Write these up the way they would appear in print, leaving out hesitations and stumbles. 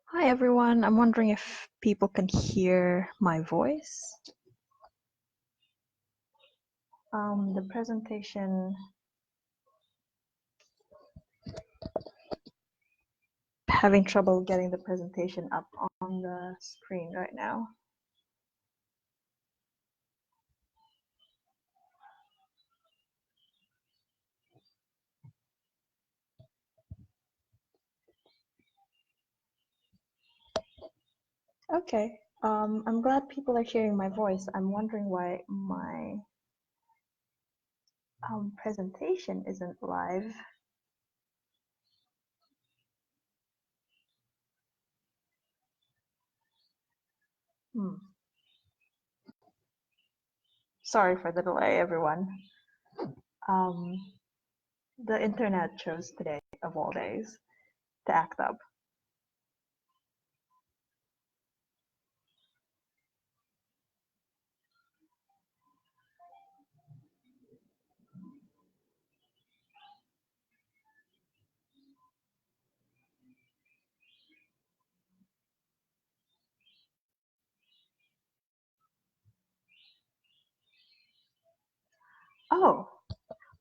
Hi everyone, I'm wondering if people can hear my voice. The presentation, having trouble getting the presentation up on the screen right now. Okay, I'm glad people are hearing my voice. I'm wondering why my presentation isn't live. Sorry for the delay, everyone. The internet chose today, of all days, to act up.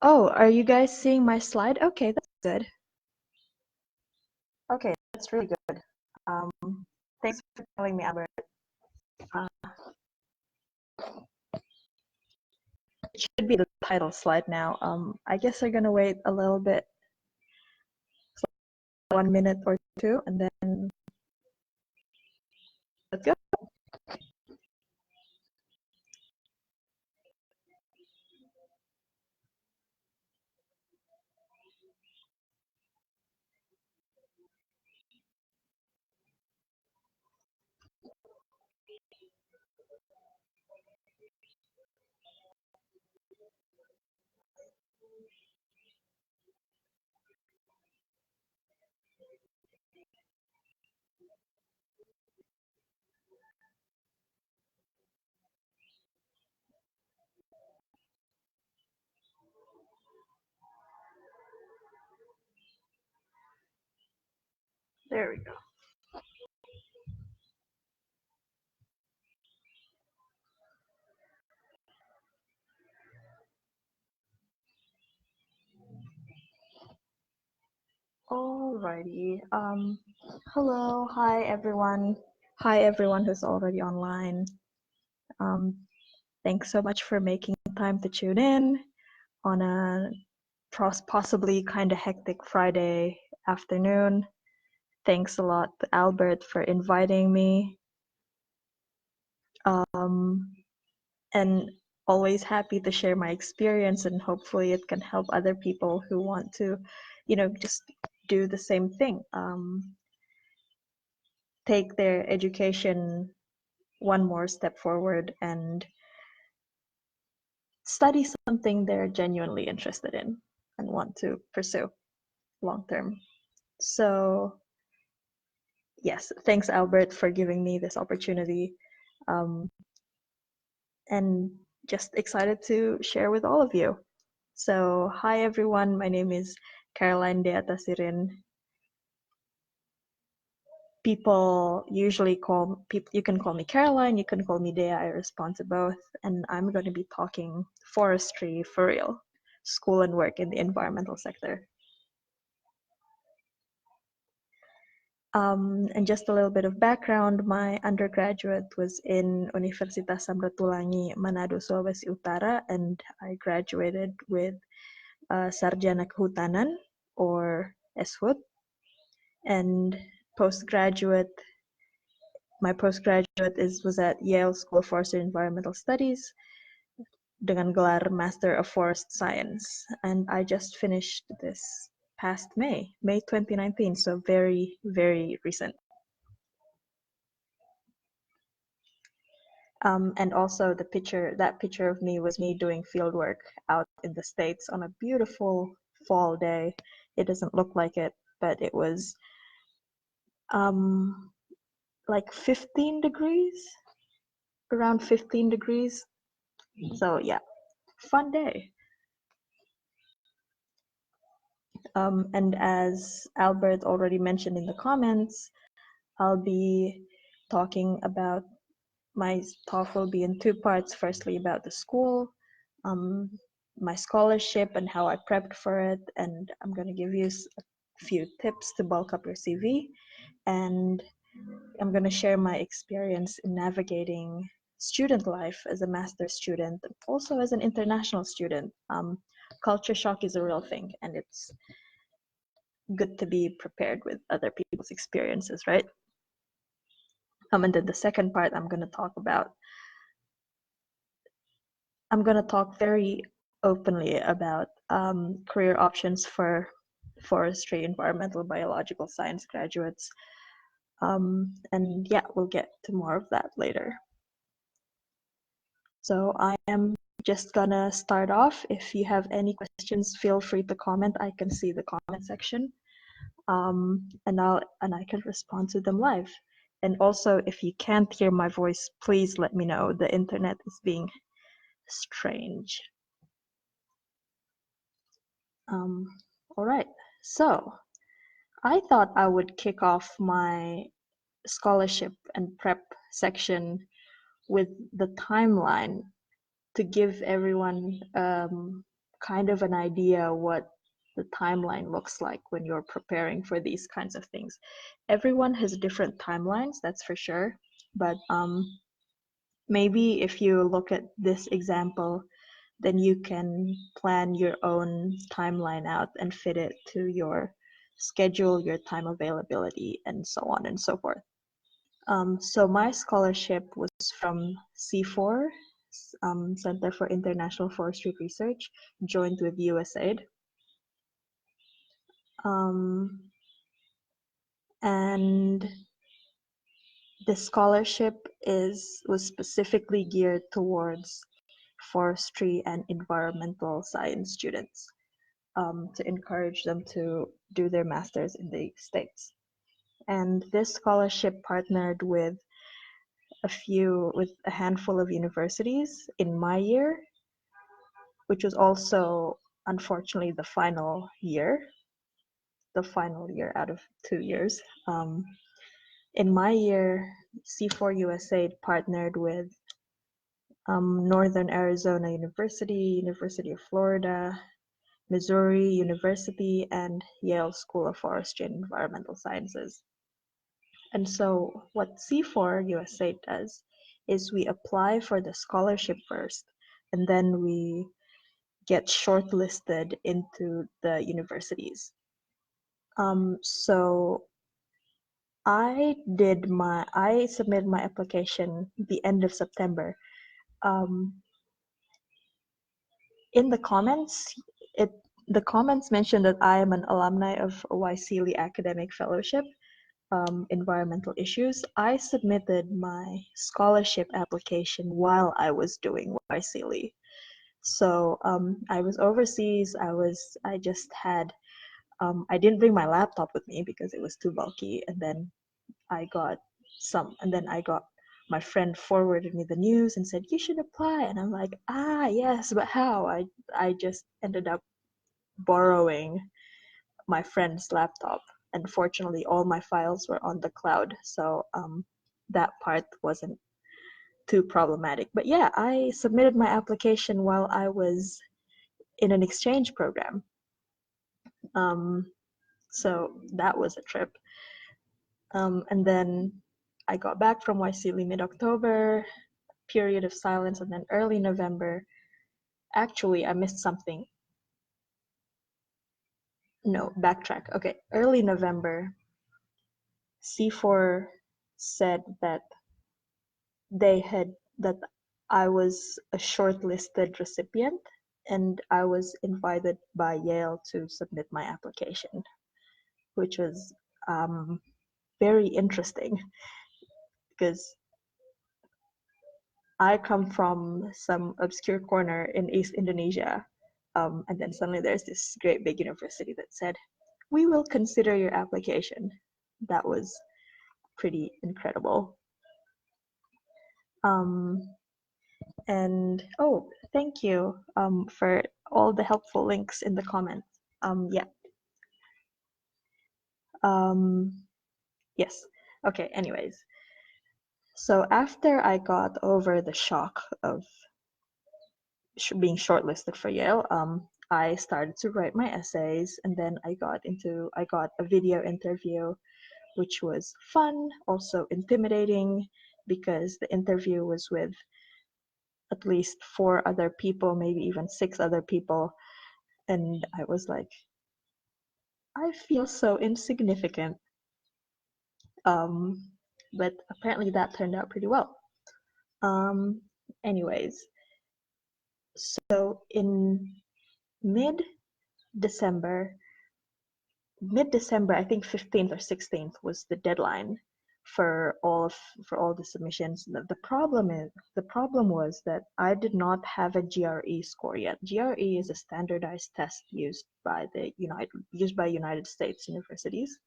Oh, are you guys seeing my slide? Okay, that's good. Okay, that's really good. Thanks for telling me, Albert. It should be the title slide now. I guess I'm gonna wait a little bit, 1 minute or two, and then let's go. There we go. Alrighty. Hello, hi everyone. Hi everyone who's already online. Thanks so much for making time to tune in on a possibly kind of hectic Friday afternoon. Thanks a lot to Albert for inviting me. And always happy to share my experience, and hopefully it can help other people who want to, just do the same thing. Take their education one more step forward and study something they're genuinely interested in and want to pursue long term. So yes, thanks Albert for giving me this opportunity, and just excited to share with all of you. So hi everyone, my name is Caroline Deata Sirin. People usually you can call me Caroline, you can call me Dea, I respond to both, and I'm going to be talking forestry for real, school and work in the environmental sector. And just a little bit of background, my undergraduate was in Universitas Samratulangi, Manado, Sulawesi Utara, and I graduated with Sarjana Kehutanan, or SHUT, and my postgraduate was at Yale School of Forestry and Environmental Studies dengan gelar Master of Forest Science, and I just finished this past May 2019, so very, very recent. And also that picture of me was me doing field work out in the States on a beautiful fall day. It doesn't look like it, but it was like 15 degrees, around 15 degrees. So yeah, fun day. And as Albert already mentioned in the comments, I'll be talking about, my talk will be in two parts. Firstly, about the school, my scholarship and how I prepped for it, and I'm going to give you a few tips to bulk up your CV, and I'm going to share my experience in navigating student life as a master's student, and also as an international student. Culture shock is a real thing, and it's good to be prepared with other people's experiences, right? And then the second part, I'm going to talk very openly about career options for forestry, environmental, biological science graduates. And yeah, we'll get to more of that later. So I am just gonna start off. If you have any questions, feel free to comment. I can see the comment section, and I can respond to them live. And also, if you can't hear my voice, please let me know. The internet is being strange. All right, so I thought I would kick off my scholarship and prep section with the timeline to give everyone kind of an idea what the timeline looks like when you're preparing for these kinds of things. Everyone has different timelines, that's for sure, but maybe if you look at this example, then you can plan your own timeline out and fit it to your schedule, your time availability, and so on and so forth. So my scholarship was from CIFOR, Center for International Forestry Research, joined with USAID. And the scholarship was specifically geared towards forestry and environmental science students, to encourage them to do their masters in the States. And this scholarship partnered with a handful of universities in my year, which was also unfortunately the final year out of 2 years. In my year, CIFOR USAID partnered with Northern Arizona University, University of Florida, Missouri University, and Yale School of Forestry and Environmental Sciences. And so what CIFOR USAID does is we apply for the scholarship first, and then we get shortlisted into the universities. So I submitted my application the end of September. In the comments, the comments mentioned that I am an alumni of Waisili Academic Fellowship, environmental issues. I submitted my scholarship application while I was doing Waisili. So I was overseas. I didn't bring my laptop with me because it was too bulky, and then I got my friend forwarded me the news and said, you should apply. And I'm like, yes, but how? I just ended up borrowing my friend's laptop. And fortunately, all my files were on the cloud. So that part wasn't too problematic. But yeah, I submitted my application while I was in an exchange program. So that was a trip. And then I got back from YSEALI mid-October, period of silence, and then early November. Actually, I missed something. No, backtrack. Okay, early November, C4 said that that I was a shortlisted recipient and I was invited by Yale to submit my application, which was very interesting because I come from some obscure corner in East Indonesia, and then suddenly there's this great big university that said, "We will consider your application." That was pretty incredible. And oh, thank you for all the helpful links in the comments. Yeah. Yes. Okay. Anyways, so after I got over the shock of being shortlisted for Yale, I started to write my essays, and then I got a video interview, which was fun, also intimidating, because the interview was with at least 4 other people, maybe even 6 other people, and I was like, I feel so insignificant. But apparently that turned out pretty well. Anyways, so in mid-December, I think 15th or 16th was the deadline for all the submissions. The problem was that I did not have a GRE score yet. GRE is a standardized test used by United States universities.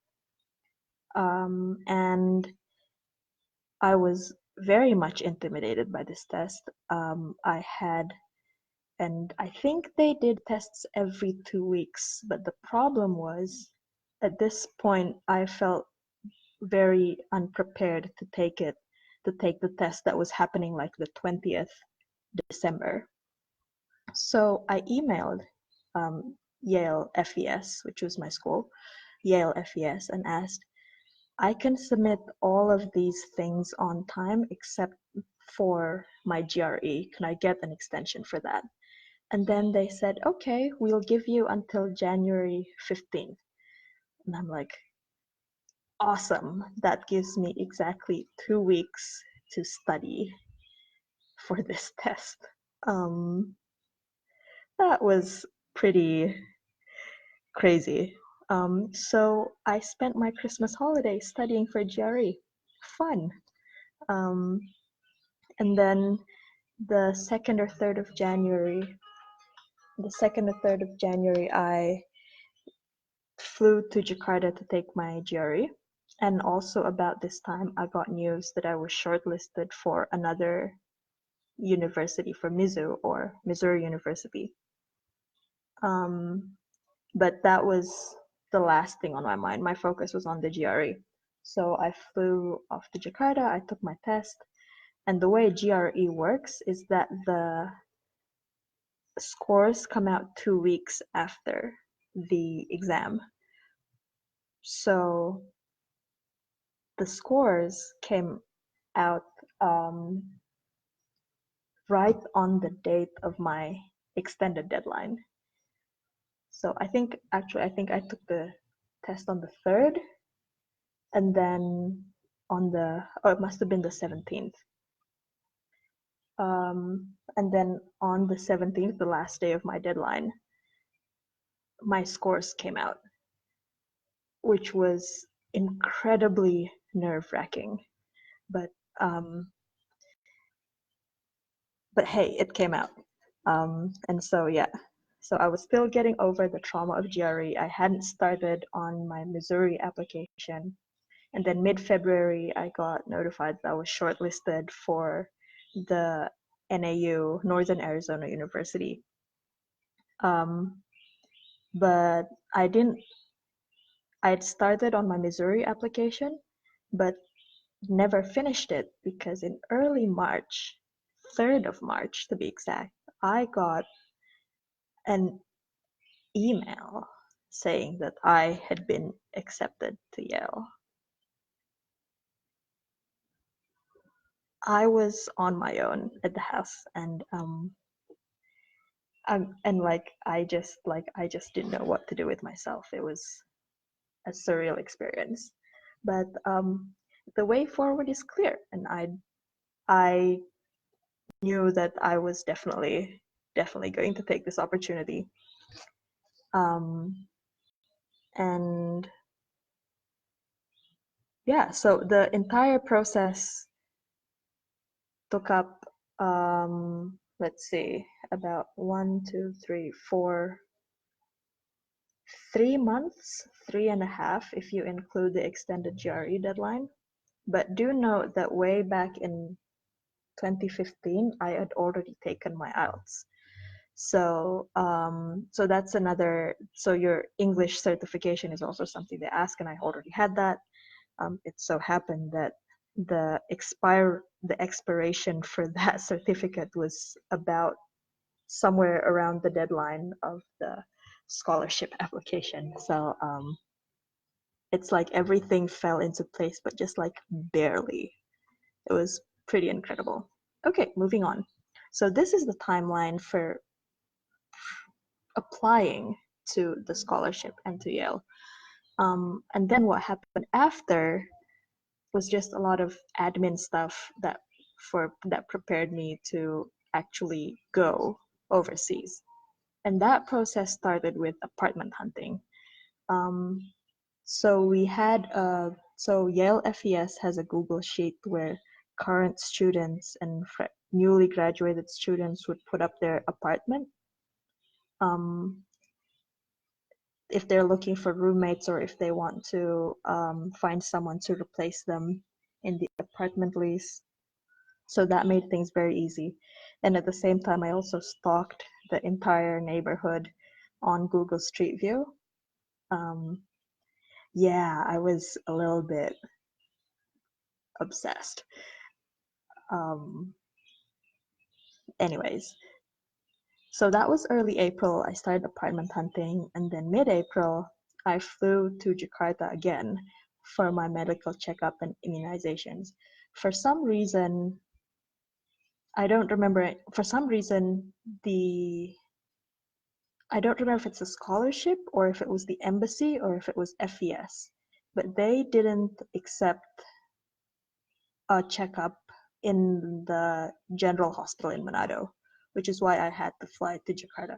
And I was very much intimidated by this test. And I think they did tests every 2 weeks, but the problem was at this point I felt very unprepared to take the test that was happening like the 20th December. So I emailed Yale FES, which was my school, Yale FES, and asked, I can submit all of these things on time except for my GRE. Can I get an extension for that? And then they said, okay, we'll give you until January 15th. And I'm like, awesome. That gives me exactly 2 weeks to study for this test. That was pretty crazy. So I spent my Christmas holiday studying for GRE. Fun. And then the 2nd or 3rd of January, I flew to Jakarta to take my GRE. And also about this time, I got news that I was shortlisted for another university, for Mizzou, or Missouri University. But that was the last thing on my mind. My focus was on the GRE. So I flew off to Jakarta, I took my test, and the way GRE works is that the scores come out 2 weeks after the exam. So the scores came out right on the date of my extended deadline. So I think I took the test on the 3rd, and then it must have been the 17th. And then on the 17th, the last day of my deadline, my scores came out, which was incredibly nerve-wracking. But hey, it came out. And so yeah, so I was still getting over the trauma of GRE. I hadn't started on my Missouri application. And then mid-February, I got notified that I was shortlisted for the NAU, Northern Arizona University. But I'd started on my Missouri application, but never finished it because in early March, 3rd of March to be exact, I got an email saying that I had been accepted to Yale. I was on my own at the house, and I just didn't know what to do with myself. It was a surreal experience, but the way forward is clear, and I knew that I was definitely going to take this opportunity. And yeah, so the entire process took up, let's see, about 3 months, 3.5 if you include the extended GRE deadline. But do note that way back in 2015, I had already taken my IELTS. So that's another. So your English certification is also something they ask, and I already had that. It so happened that the expiration for that certificate was about somewhere around the deadline of the scholarship application. So it's like everything fell into place, but just like barely. It was pretty incredible. Okay, moving on. So this is the timeline for applying to the scholarship and to Yale. And then what happened after was just a lot of admin stuff that prepared me to actually go overseas. And that process started with apartment hunting. So we had so Yale FES has a Google Sheet where current students and newly graduated students would put up their apartment. If they're looking for roommates or if they want to find someone to replace them in the apartment lease. So that made things very easy. And at the same time, I also stalked the entire neighborhood on Google Street View. Yeah, I was a little bit obsessed. Anyways, so that was early April. I started apartment hunting, and then mid-April, I flew to Jakarta again for my medical checkup and immunizations. For some reason, I don't remember it. For some reason, I don't remember if it's a scholarship or if it was the embassy or if it was FES, but they didn't accept a checkup in the general hospital in Manado, which is why I had to fly to Jakarta.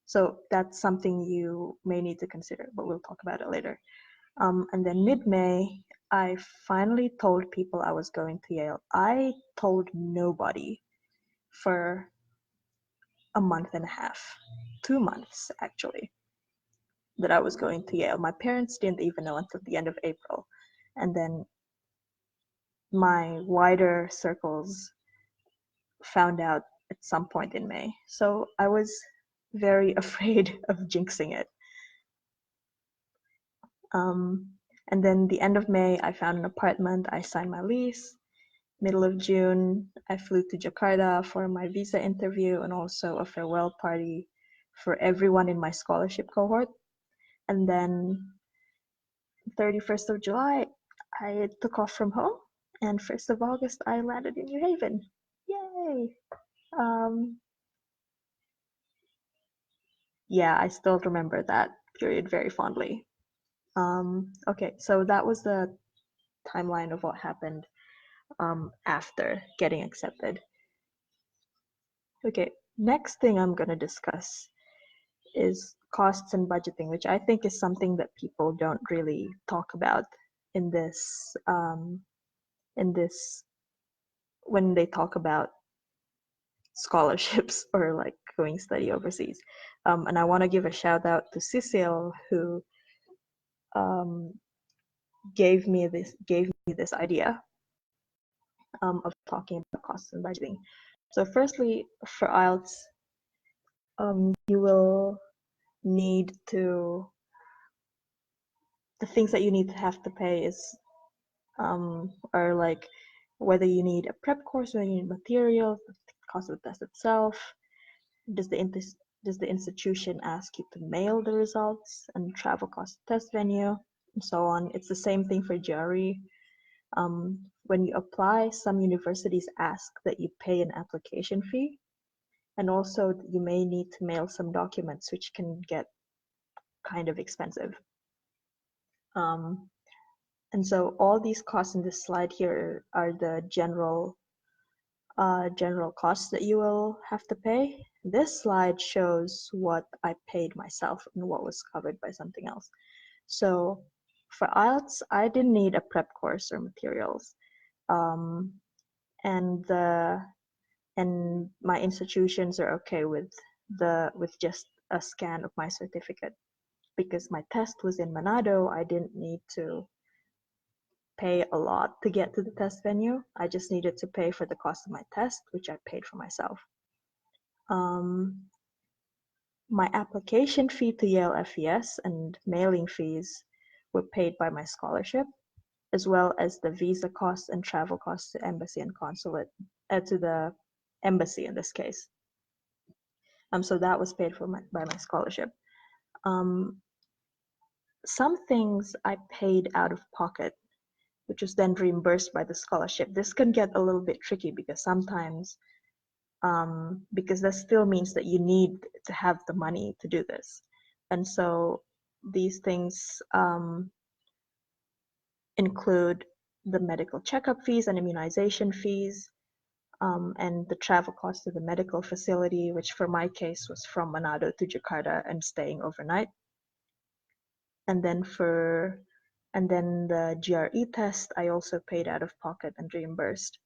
So that's something you may need to consider, but we'll talk about it later. And then mid-May, I finally told people I was going to Yale. I told nobody for a month and a half, 2 months actually, that I was going to Yale. My parents didn't even know until the end of April. And then my wider circles found out at some point in May. So I was very afraid of jinxing it. And then the end of May, I found an apartment. I signed my lease. Middle of June, I flew to Jakarta for my visa interview and also a farewell party for everyone in my scholarship cohort. And then 31st of July, I took off from home. And 1st of August, I landed in New Haven. Yay! Yeah, I still remember that period very fondly. Okay, so that was the timeline of what happened after getting accepted. Okay, next thing I'm going to discuss is costs and budgeting, which I think is something that people don't really talk about in this when they talk about scholarships or like going study overseas. And I want to give a shout out to Cecile, who gave me this idea of talking about costs and budgeting. So firstly, for IELTS, you will need to, the things that you need to have to pay is are like whether you need a prep course, whether you need materials, the cost of the test itself, does the institution ask you to mail the results, and travel cost, test venue, and so on. It's the same thing for GRE. When you apply, some universities ask that you pay an application fee, and also you may need to mail some documents, which can get kind of expensive. And so all these costs in this slide here are the general costs that you will have to pay. This slide shows what I paid myself and what was covered by something else. So for IELTS, I didn't need a prep course or materials. And my institutions are okay with just a scan of my certificate. Because my test was in Manado, I didn't need to pay a lot to get to the test venue. I just needed to pay for the cost of my test, which I paid for myself. My application fee to Yale FES and mailing fees were paid by my scholarship, as well as the visa costs and travel costs to embassy and consulate, to the embassy in this case. So that was paid for by my scholarship. Some things I paid out of pocket, which was then reimbursed by the scholarship. This can get a little bit tricky because sometimes, because that still means that you need to have the money to do this. And so these things include the medical checkup fees and immunization fees, and the travel cost to the medical facility, which for my case was from Manado to Jakarta and staying overnight. And then the GRE test, I also paid out of pocket and reimbursed.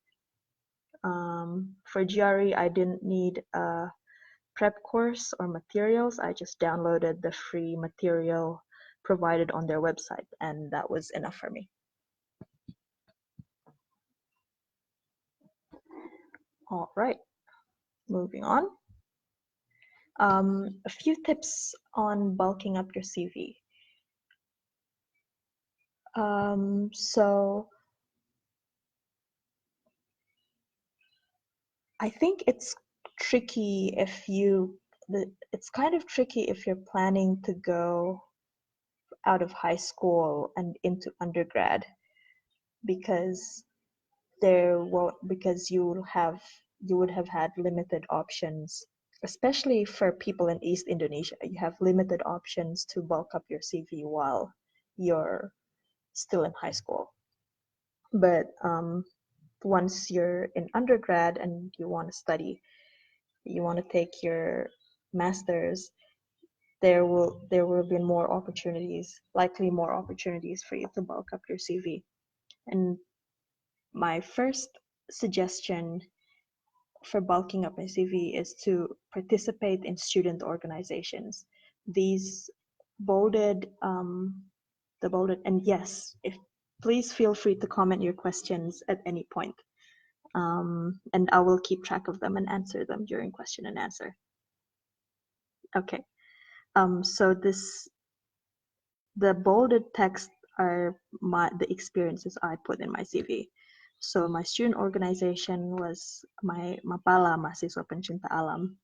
For GRE, I didn't need a prep course or materials. I just downloaded the free material provided on their website, and that was enough for me. All right, moving on. A few tips on bulking up your CV. So I think it's tricky it's kind of tricky if you're planning to go out of high school and into undergrad, because you would have had limited options, especially for people in East Indonesia. You have limited options to bulk up your CV while you're still in high school. But once you're in undergrad and you want to study, you want to take your master's, there will be likely more opportunities for you to bulk up your CV. And my first suggestion for bulking up my CV is to participate in student organizations. These bolded, and yes, please feel free to comment your questions at any point. And I will keep track of them and answer them during question and answer. Okay. So the bolded text are the experiences I put in my CV. So my student organization was my MAPALA, Mahasiswa Pencinta Alam.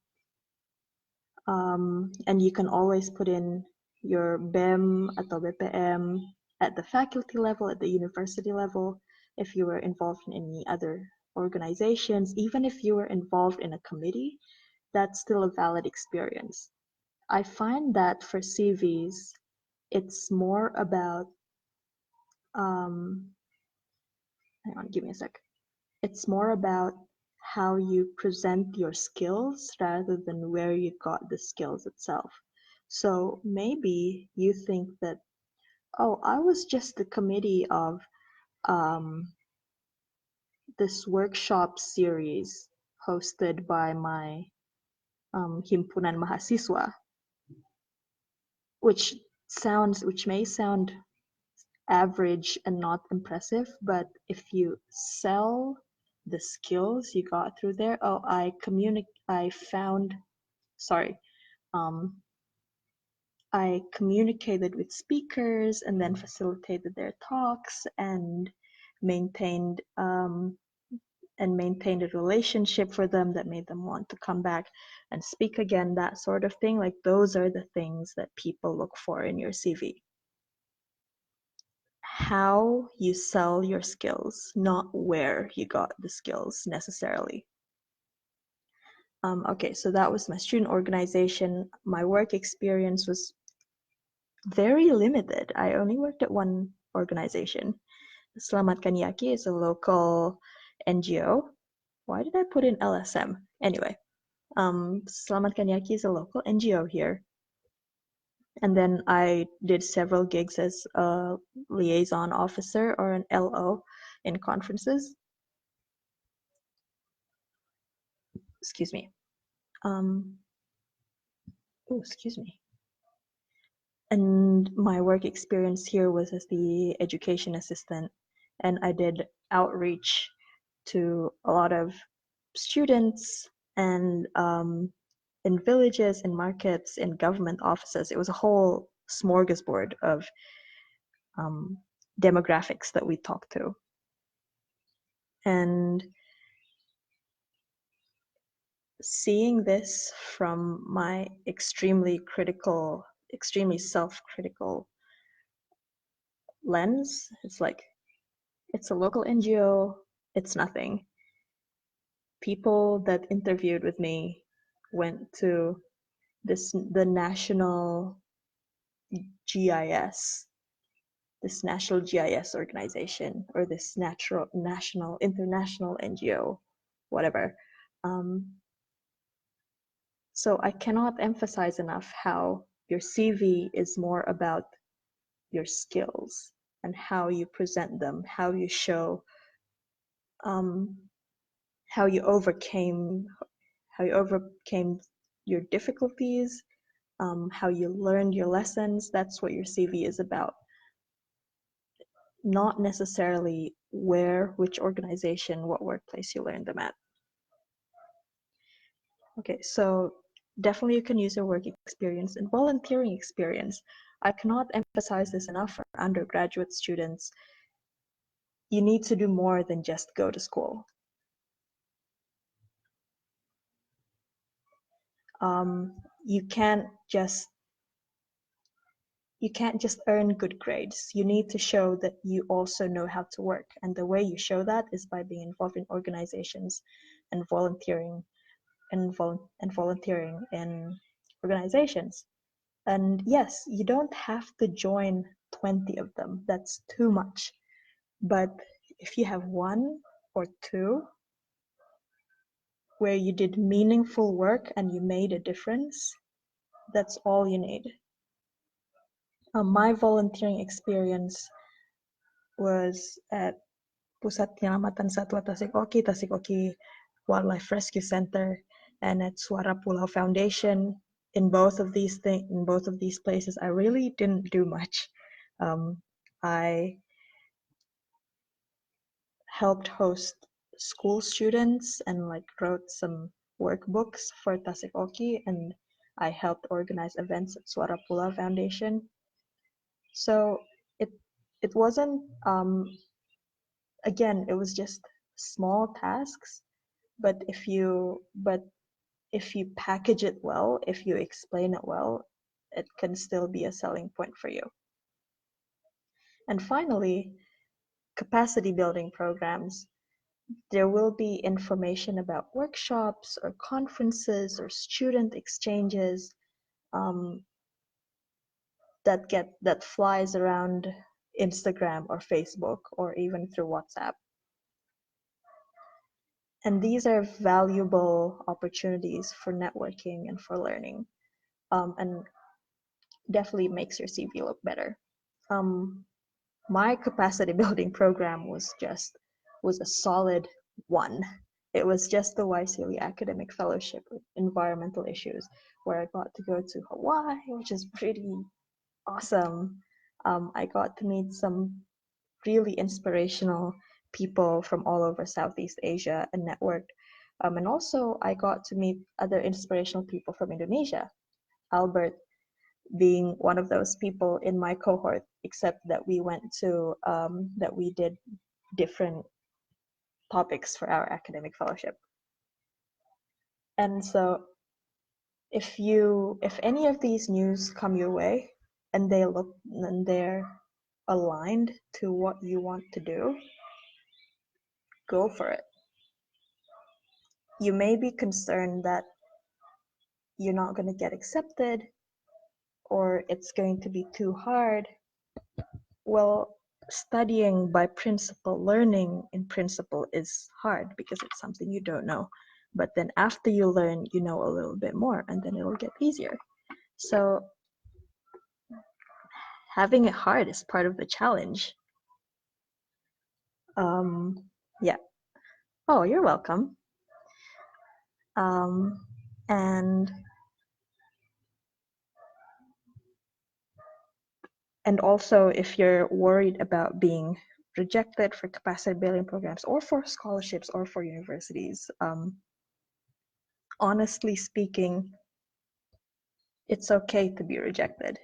And you can always put in your BEM atau BPM at the faculty level, at the university level, if you were involved in any other organizations. Even if you were involved in a committee, that's still a valid experience. I find that for CVs, it's more about, hang on, give me a sec. It's more about how you present your skills rather than where you got the skills itself. So maybe you think that, oh, I was just the committee of this workshop series hosted by my Himpunan Mahasiswa, which may sound average and not impressive, but if you sell the skills you got through there, I communicated with speakers and then facilitated their talks and maintained a relationship for them that made them want to come back and speak again, that sort of thing. Like, those are the things that people look for in your CV. how you sell your skills, not where you got the skills necessarily. Okay, so that was my student organization. My work experience was very limited. I only worked at one organization. Selamatkan Yaki is a local NGO. Why did I put in LSM? Anyway, Selamatkan Yaki is a local NGO here. And then I did several gigs as a liaison officer or an LO in conferences. Excuse me. Excuse me. And my work experience here was as the education assistant, and I did outreach to a lot of students and in villages, in markets, in government offices. It was a whole smorgasbord of demographics that we talked to. And seeing this from my extremely self-critical lens, it's like, it's a local NGO, it's nothing. People that interviewed with me went to the national GIS, this national GIS organization, or this national international NGO, whatever. So I cannot emphasize enough how your CV is more about your skills and how you present them, how you show how you overcame your difficulties, how you learned your lessons. That's what your CV is about. Not necessarily which organization, what workplace you learned them at. Okay, so definitely you can use your work experience and volunteering experience. I cannot emphasize this enough for undergraduate students. You need to do more than just go to school. You can't just earn good grades. You need to show that you also know how to work. And the way you show that is by being involved in organizations and volunteering volunteering in organizations. And yes, you don't have to join 20 of them. That's too much. But if you have one or two where you did meaningful work and you made a difference, that's all you need. My volunteering experience was at Pusat Penyelamatan Satwa Tasik Oki Wildlife Rescue Center, and at Suara Pulau Foundation. In both of these places, I really didn't do much. I helped host school students and wrote some workbooks for Tasik Oki, and I helped organize events at Suara Pulau Foundation. So it wasn't again, it was just small tasks, but if you package it well, if you explain it well, it can still be a selling point for you. And finally, capacity building programs. There will be information about workshops or conferences or student exchanges that flies around Instagram or Facebook or even through WhatsApp. And these are valuable opportunities for networking and for learning, and definitely makes your CV look better. My capacity building program was a solid 1. It was just the Waisili Academic Fellowship with Environmental Issues, where I got to go to Hawaii, which is pretty awesome. I got to meet some really inspirational people from all over Southeast Asia and networked. And also I got to meet other inspirational people from Indonesia. Albert being one of those people in my cohort, except that we did different topics for our academic fellowship. And so if any of these news come your way and they're aligned to what you want to do, go for it. You may be concerned that you're not going to get accepted or it's going to be too hard. Well, studying by principle, learning in principle is hard because it's something you don't know. But then after you learn, you know a little bit more and then it'll get easier. So having it hard is part of the challenge. Yeah. Oh, you're welcome. And also, if you're worried about being rejected for capacity building programs or for scholarships or for universities, honestly speaking, it's okay to be rejected.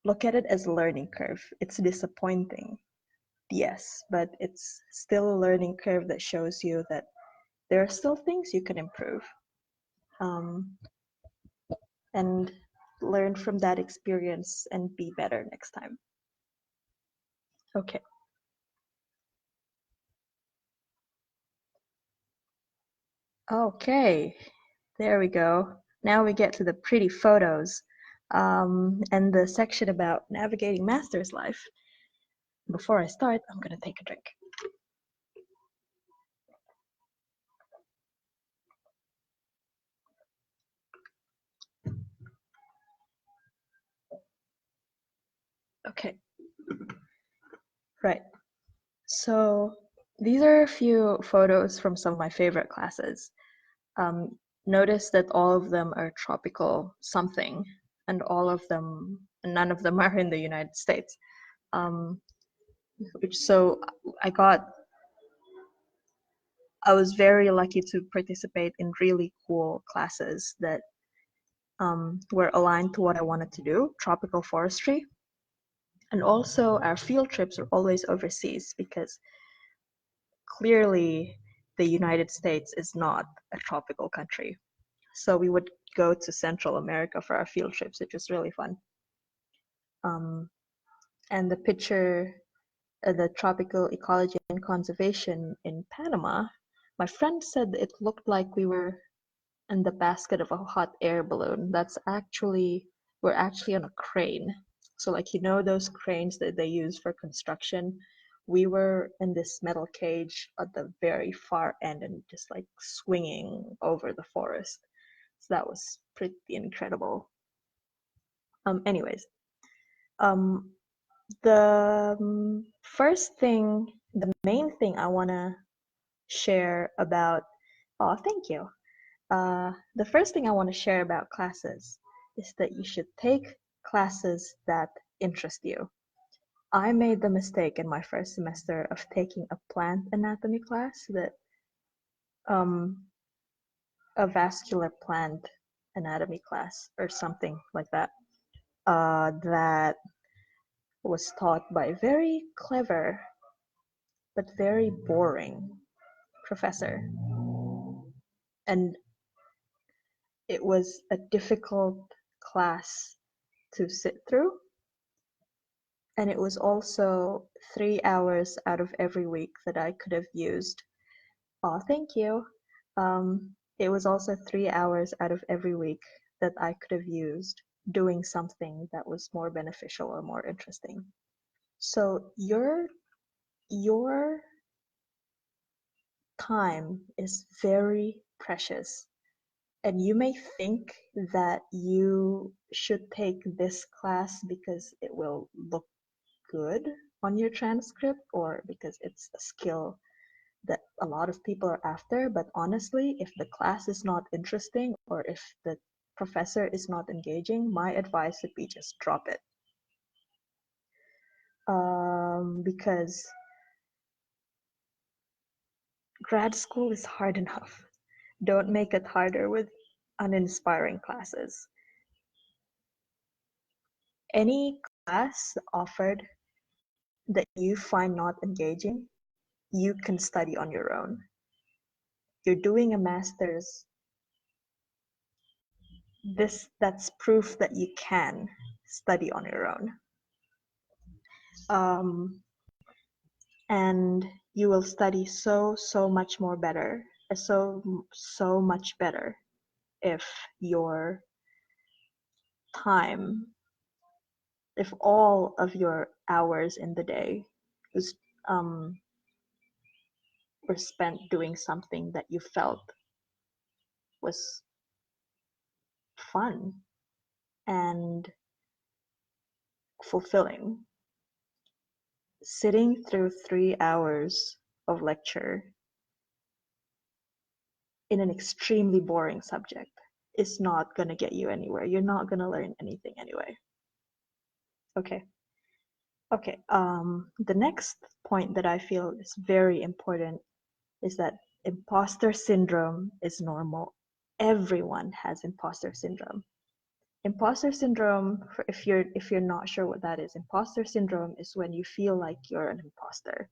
Look at it as a learning curve. It's disappointing, yes, but it's still a learning curve that shows you that there are still things you can improve. And learn from that experience and be better next time. Okay. Okay, there we go. Now we get to the pretty photos and the section about navigating master's life. Before I start, I'm gonna take a drink. Okay, right. So these are a few photos from some of my favorite classes. Notice that all of them are tropical something, and none of them are in the United States. So I was very lucky to participate in really cool classes that were aligned to what I wanted to do, tropical forestry. And also our field trips are always overseas because clearly the United States is not a tropical country. So we would go to Central America for our field trips, which was really fun. And the picture, the tropical ecology and conservation in Panama, my friend said it looked like we were in the basket of a hot air balloon. We're actually on a crane. So like, those cranes that they use for construction, we were in this metal cage at the very far end and just like swinging over the forest. So that was pretty incredible. Anyways, the main thing I want to share about, oh, thank you. The first thing I want to share about classes is that you should take classes that interest you. I made the mistake in my first semester of taking a plant anatomy class a vascular plant anatomy class or something like that, that was taught by a very clever but very boring professor. And it was a difficult class to sit through. And it was also 3 hours out of every week that I could have used. Oh, thank you. It was also 3 hours out of every week that I could have used doing something that was more beneficial or more interesting. So your time is very precious. And you may think that you should take this class because it will look good on your transcript or because it's a skill that a lot of people are after. But honestly, if the class is not interesting or if the professor is not engaging, my advice would be just drop it. Because grad school is hard enough. Don't make it harder with uninspiring classes. Any class offered that you find not engaging, you can study on your own. You're doing a master's. That's proof that you can. study on your own. And you will study so much more better, so much better if your time, if all of your hours in the day was were spent doing something that you felt was fun and fulfilling. Sitting through 3 hours of lecture in an extremely boring subject is not going to get you anywhere. You're not going to learn anything anyway. Okay. The next point that I feel is very important is that imposter syndrome is normal. Everyone has imposter syndrome. Imposter syndrome, if you're not sure what that is, imposter syndrome is when you feel like you're an imposter.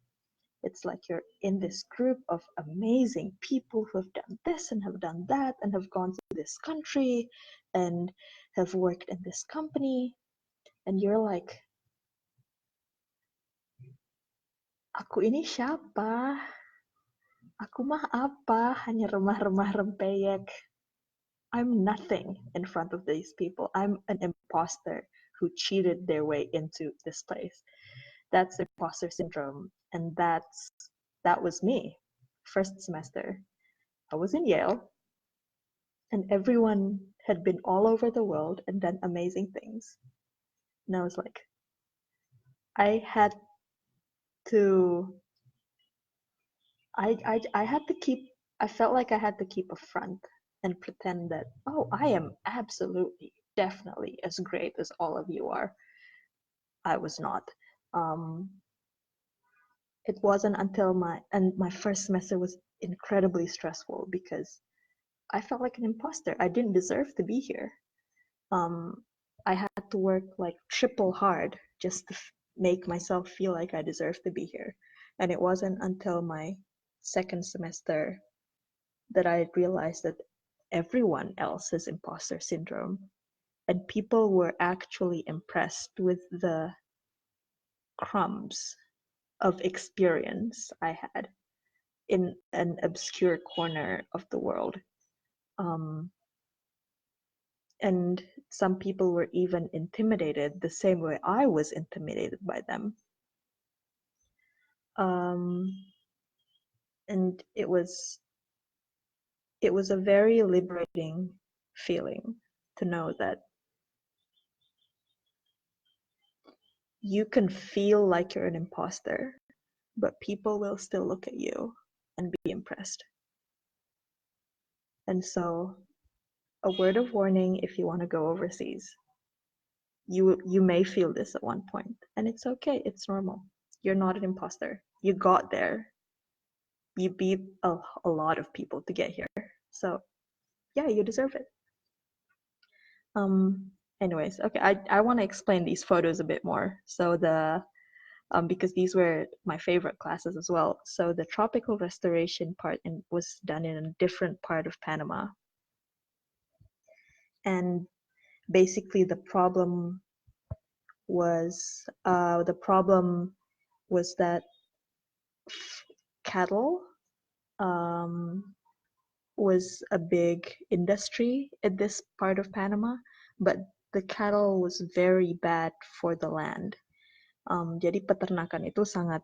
It's like you're in this group of amazing people who have done this and have done that and have gone to this country and have worked in this company, and you're like, aku ini siapa? Aku mah apa? Hanya remah-remah rempeyek. I'm nothing in front of these people. I'm an imposter who cheated their way into this place. That's imposter syndrome, and that was me. First semester, I was in Yale, and everyone had been all over the world and done amazing things. And I was like, I had to I felt like I had to keep a front and pretend that, oh, I am absolutely, definitely as great as all of you are. I was not. It wasn't until my first semester was incredibly stressful because I felt like an imposter. I didn't deserve to be here. I had to work like triple hard just to make myself feel like I deserved to be here. And it wasn't until my second semester that I realized that everyone else has imposter syndrome, and people were actually impressed with the crumbs of experience I had in an obscure corner of the world. And some people were even intimidated the same way I was intimidated by them. And it was a very liberating feeling to know that you can feel like you're an imposter, but people will still look at you and be impressed. And so, a word of warning if you want to go overseas. You may feel this at one point, and it's okay, it's normal. You're not an imposter. You got there. You beat a lot of people to get here. So, yeah, you deserve it. Anyways, okay, I want to explain these photos a bit more. So because these were my favorite classes as well. So the tropical restoration part was done in a different part of Panama. And basically the problem was that cattle was a big industry in this part of Panama, but the cattle was very bad for the land. Jadi peternakan itu sangat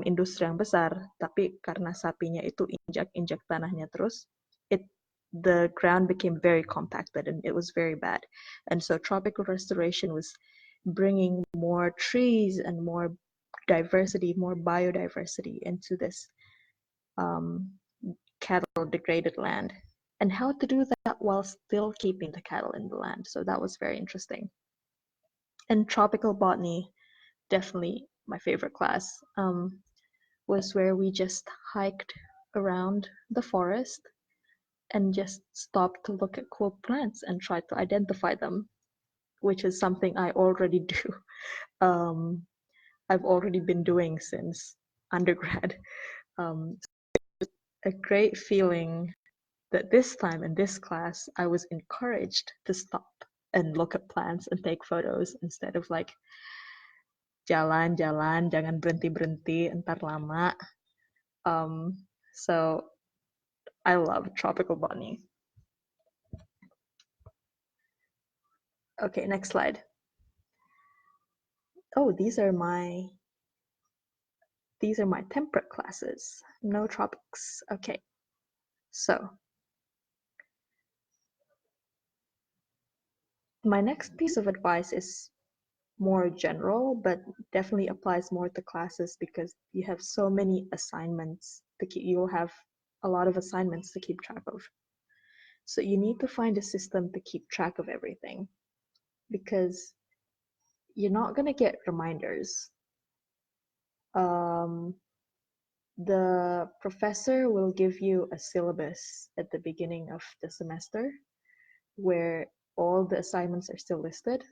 industri yang besar, tapi karena sapinya itu injak tanahnya terus, the ground became very compacted and it was very bad. And so tropical restoration was bringing more trees and more diversity, more biodiversity into this cattle degraded land, and how to do that while still keeping the cattle in the land. So that was very interesting. And tropical botany, definitely my favorite class, was where we just hiked around the forest and just stopped to look at cool plants and try to identify them, which is something I already do. I've already been doing since undergrad. A great feeling that this time in this class, I was encouraged to stop and look at plants and take photos instead of like jalan-jalan, jangan berhenti-berhenti, entar lama. So I love tropical botany. Okay, next slide. Oh, these are my temperate classes, no tropics. Okay, so my next piece of advice is more general, but definitely applies more to classes because you have so many assignments to keep, you'll have a lot of assignments to keep track of. So you need to find a system to keep track of everything because you're not going to get reminders. The professor will give you a syllabus at the beginning of the semester where all the assignments are still listed.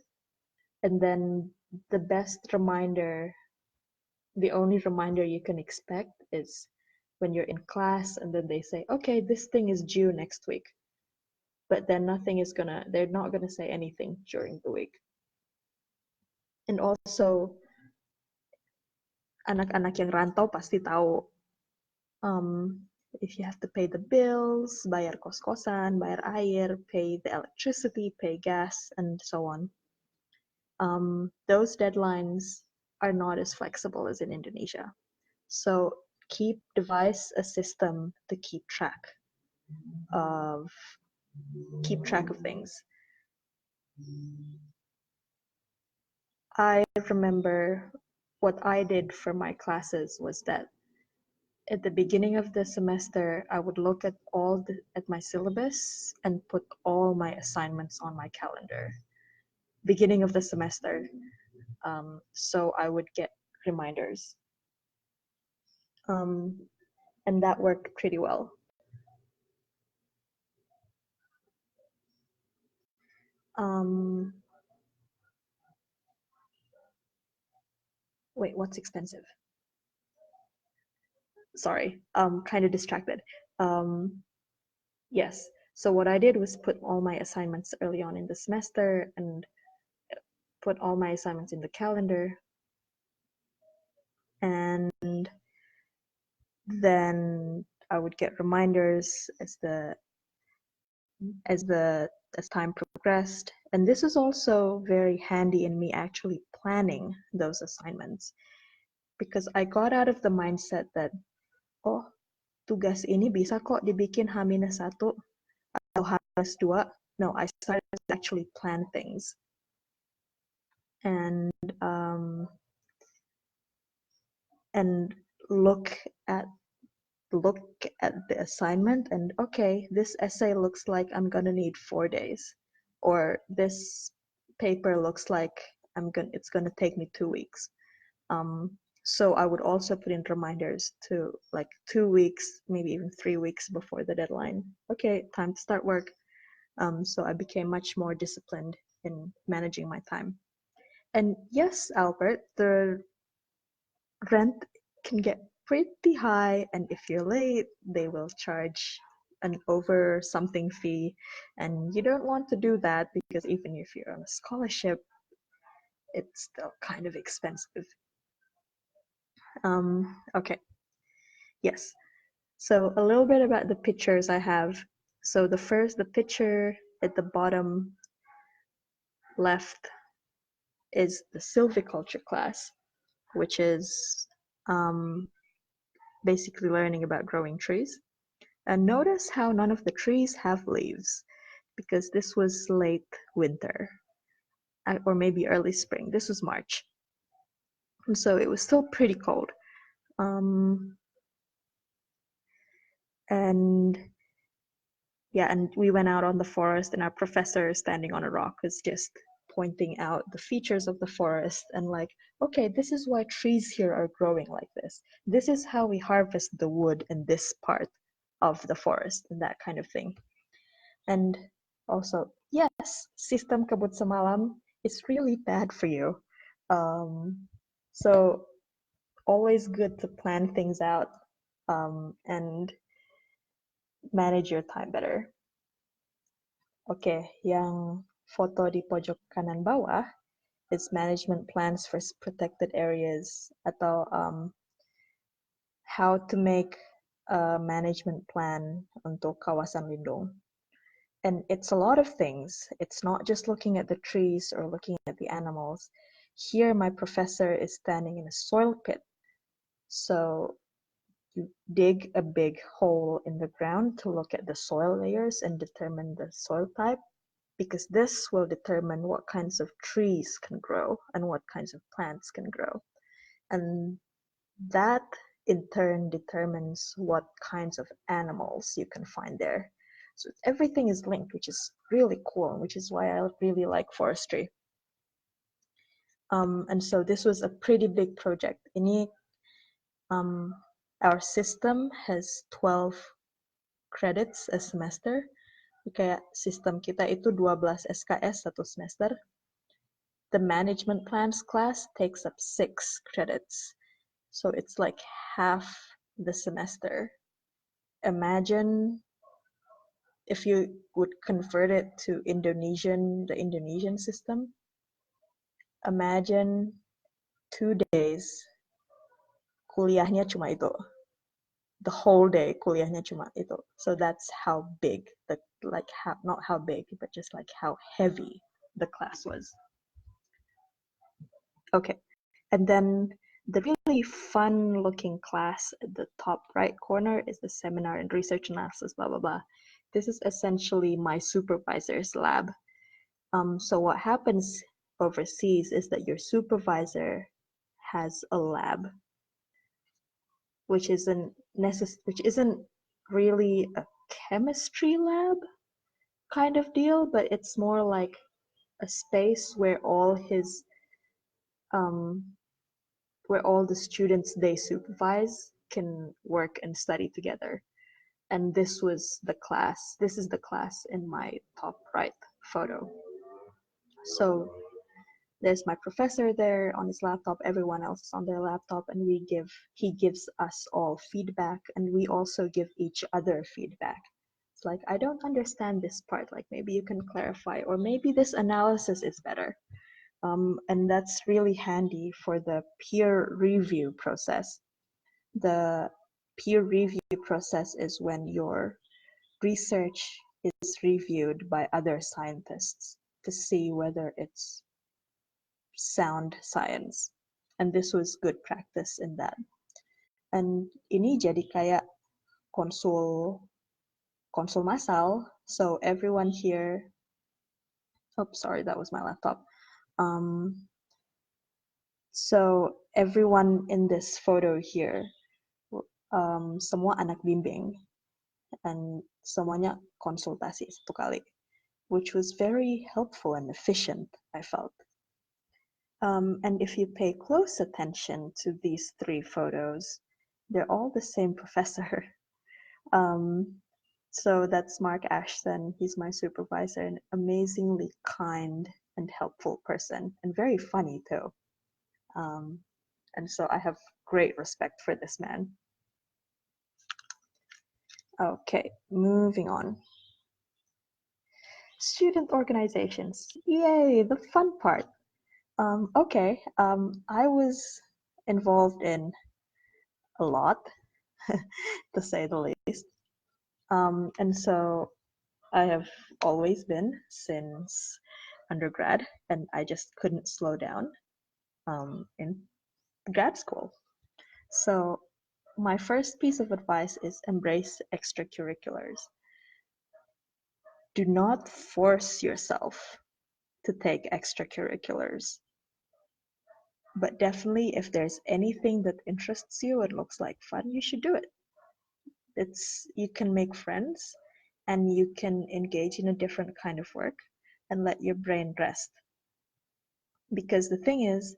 And then the best reminder, the only reminder you can expect is when you're in class and then they say, okay, this thing is due next week. But then they're not gonna say anything during the week. And also, anak-anak yang rantau pasti tahu if you have to pay the bills, bayar kos-kosan, bayar air, pay the electricity, pay gas, and so on. Those deadlines are not as flexible as in Indonesia. So devise a system to keep track of things. I remember what I did for my classes was that at the beginning of the semester, I would look at at my syllabus and put all my assignments on my calendar. Beginning of the semester, so I would get reminders, and that worked pretty well. Wait, what's expensive? Sorry, kind of distracted. Yes, so what I did was put all my assignments early on in the semester and put all my assignments in the calendar. And then I would get reminders as time progressed. And this is also very handy in me actually planning those assignments because I got out of the mindset that, oh, tugas ini bisa kok dibikin H-1 atau H-2. No, I started to actually plan things. And look at the assignment and okay, this essay looks like I'm gonna need 4 days, or this paper looks like it's gonna take me 2 weeks. So I would also put in reminders to like 2 weeks, maybe even 3 weeks before the deadline. Okay, time to start work. So I became much more disciplined in managing my time. And yes, Albert, the rent can get pretty high, and if you're late, they will charge an over something fee, and you don't want to do that because even if you're on a scholarship, it's still kind of expensive. Okay. Yes. So a little bit about the pictures I have. So the picture at the bottom left is the silviculture class, which is basically learning about growing trees. And notice how none of the trees have leaves because this was late winter or maybe early spring. This was March. And so it was still pretty cold. And yeah, and we went out on the forest and our professor standing on a rock was just pointing out the features of the forest and like, okay, this is why trees here are growing like this. This is how we harvest the wood in this part of the forest and that kind of thing. And also, yes, sistem kabut semalam is really bad for you. So always good to plan things out and manage your time better. Okay, yang foto di pojok kanan bawah is management plans for protected areas atau how to make a management plan untuk kawasan lindung. And it's a lot of things. It's not just looking at the trees or looking at the animals. Here, my professor is standing in a soil pit. So you dig a big hole in the ground to look at the soil layers and determine the soil type, because this will determine what kinds of trees can grow and what kinds of plants can grow. And that in turn determines what kinds of animals you can find there. So everything is linked, which is really cool, which is why I really like forestry. And so this was a pretty big project. Our system has 12 credits a semester. Kayak sistem kita itu 12 SKS satu semester. The management plans class takes up 6 credits. So it's like half the semester. Imagine if you would convert it to the Indonesian system. Imagine 2 days kuliahnya cuma itu. The whole day kuliahnya cuma itu. So that's how big not how big, but just like how heavy the class was. Okay, and then the really fun looking class at the top right corner is the seminar and research analysis, blah, blah, blah. This is essentially my supervisor's lab. So what happens overseas is that your supervisor has a lab, which isn't really a chemistry lab kind of deal, but it's more like a space where all the students they supervise can work and study together. And this is the class in my top right photo. So there's my professor there on his laptop, everyone else is on their laptop, and he gives us all feedback, and we also give each other feedback. It's like, I don't understand this part, like maybe you can clarify, or maybe this analysis is better. And that's really handy for the peer review process. The peer review process is when your research is reviewed by other scientists to see whether it's sound science. And this was good practice in that. And ini jadi kayak konsul massal. So everyone here, sorry, that was my laptop. So everyone in this photo here, semua anak bimbing, and semuanya konsultasi satu kali, which was very helpful and efficient, I felt. And if you pay close attention to these 3 photos, they're all the same professor. So that's Mark Ashton. He's my supervisor, an amazingly kind and helpful person, and very funny too. And so I have great respect for this man. Okay, moving on. Student organizations. Yay, the fun part. I was involved in a lot, to say the least. And so I have always been since undergrad, and I just couldn't slow down in grad school. So my first piece of advice is embrace extracurriculars. Do not force yourself to take extracurriculars. But definitely, if there's anything that interests you and looks like fun, you should do it. You can make friends, and you can engage in a different kind of work and let your brain rest. Because the thing is,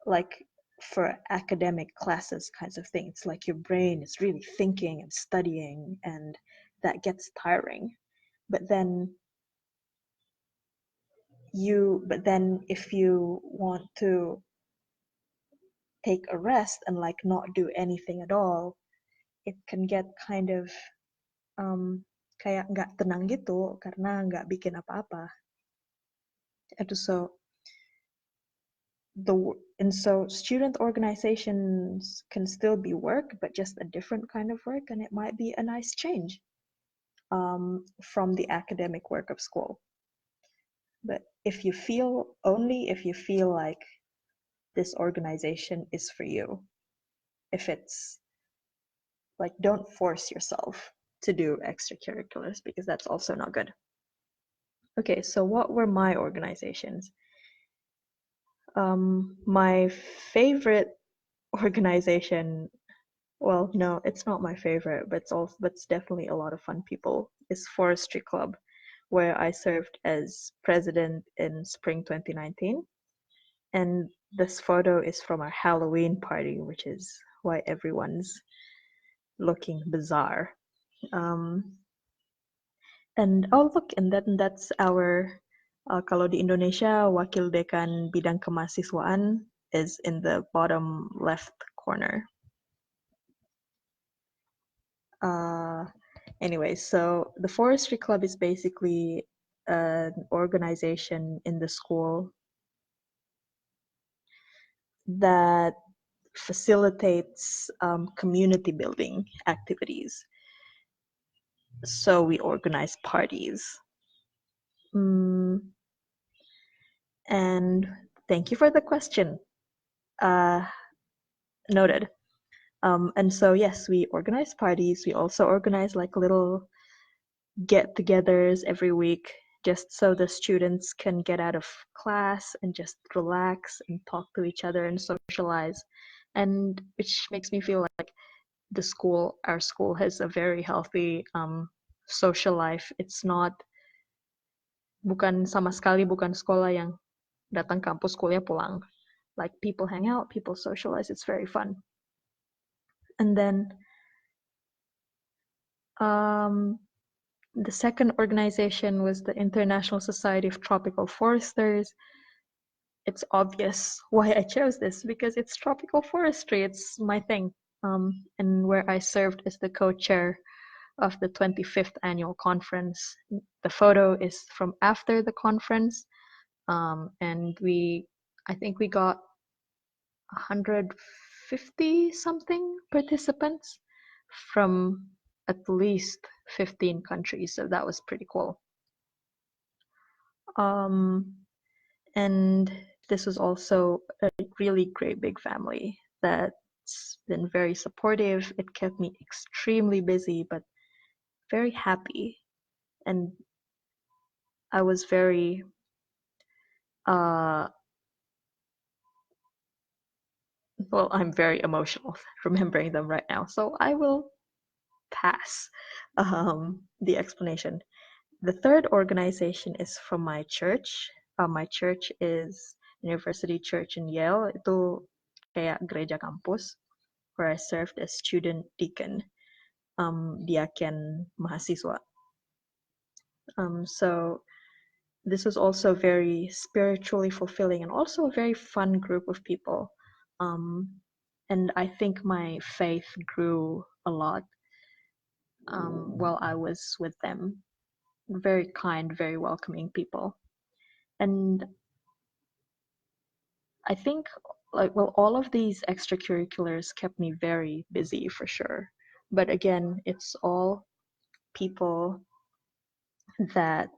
like for academic classes kinds of thing, it's like your brain is really thinking and studying, and that gets tiring. But then if you want to take a rest and like not do anything at all, it can get kind of kayak nggak tenang gitu karena nggak bikin apa-apa. And so student organizations can still be work, but just a different kind of work, and it might be a nice change from the academic work of school. But if you feel like this organization is for you, if it's like, don't force yourself to do extracurriculars, because that's also not good. Okay, so what were my organizations? My favorite organization, well, no, it's not my favorite, but it's definitely a lot of fun people, is Forestry Club, where I served as president in spring 2019. And this photo is from our Halloween party, which is why everyone's looking bizarre. And oh, look, and that's our, kalau di Indonesia, Wakil Dekan Bidang Kemahasiswaan is in the bottom left corner. Anyway, so the Forestry Club is basically an organization in the school that facilitates community building activities. So we organize parties. And thank you for the question. Noted. And so, yes, we organize parties. We also organize like little get-togethers every week, just so the students can get out of class and just relax and talk to each other and socialize. And which makes me feel like our school has a very healthy social life. It's not, bukan sama sekali bukan sekolah yang datang kampus kuliah pulang. Like, people hang out, people socialize. It's very fun. And then the second organization was the International Society of Tropical Foresters. It's obvious why I chose this, because it's tropical forestry. It's my thing. And where I served as the co-chair of the 25th annual conference. The photo is from after the conference. And I think we got 150 something participants from at least 15 countries. So that was pretty cool. And this was also a really great big family that's been very supportive. It kept me extremely busy, but very happy. And I was very, well, I'm very emotional remembering them right now. So I will pass the explanation. The third organization is from my church. My church is University Church in Yale. Itu kayak gereja kampus, where I served as student deacon, diaken mahasiswa. So this was also very spiritually fulfilling and also a very fun group of people. And I think my faith grew a lot while I was with them. Very kind, very welcoming people. And I think, like, well, all of these extracurriculars kept me very busy for sure. But again, it's all people that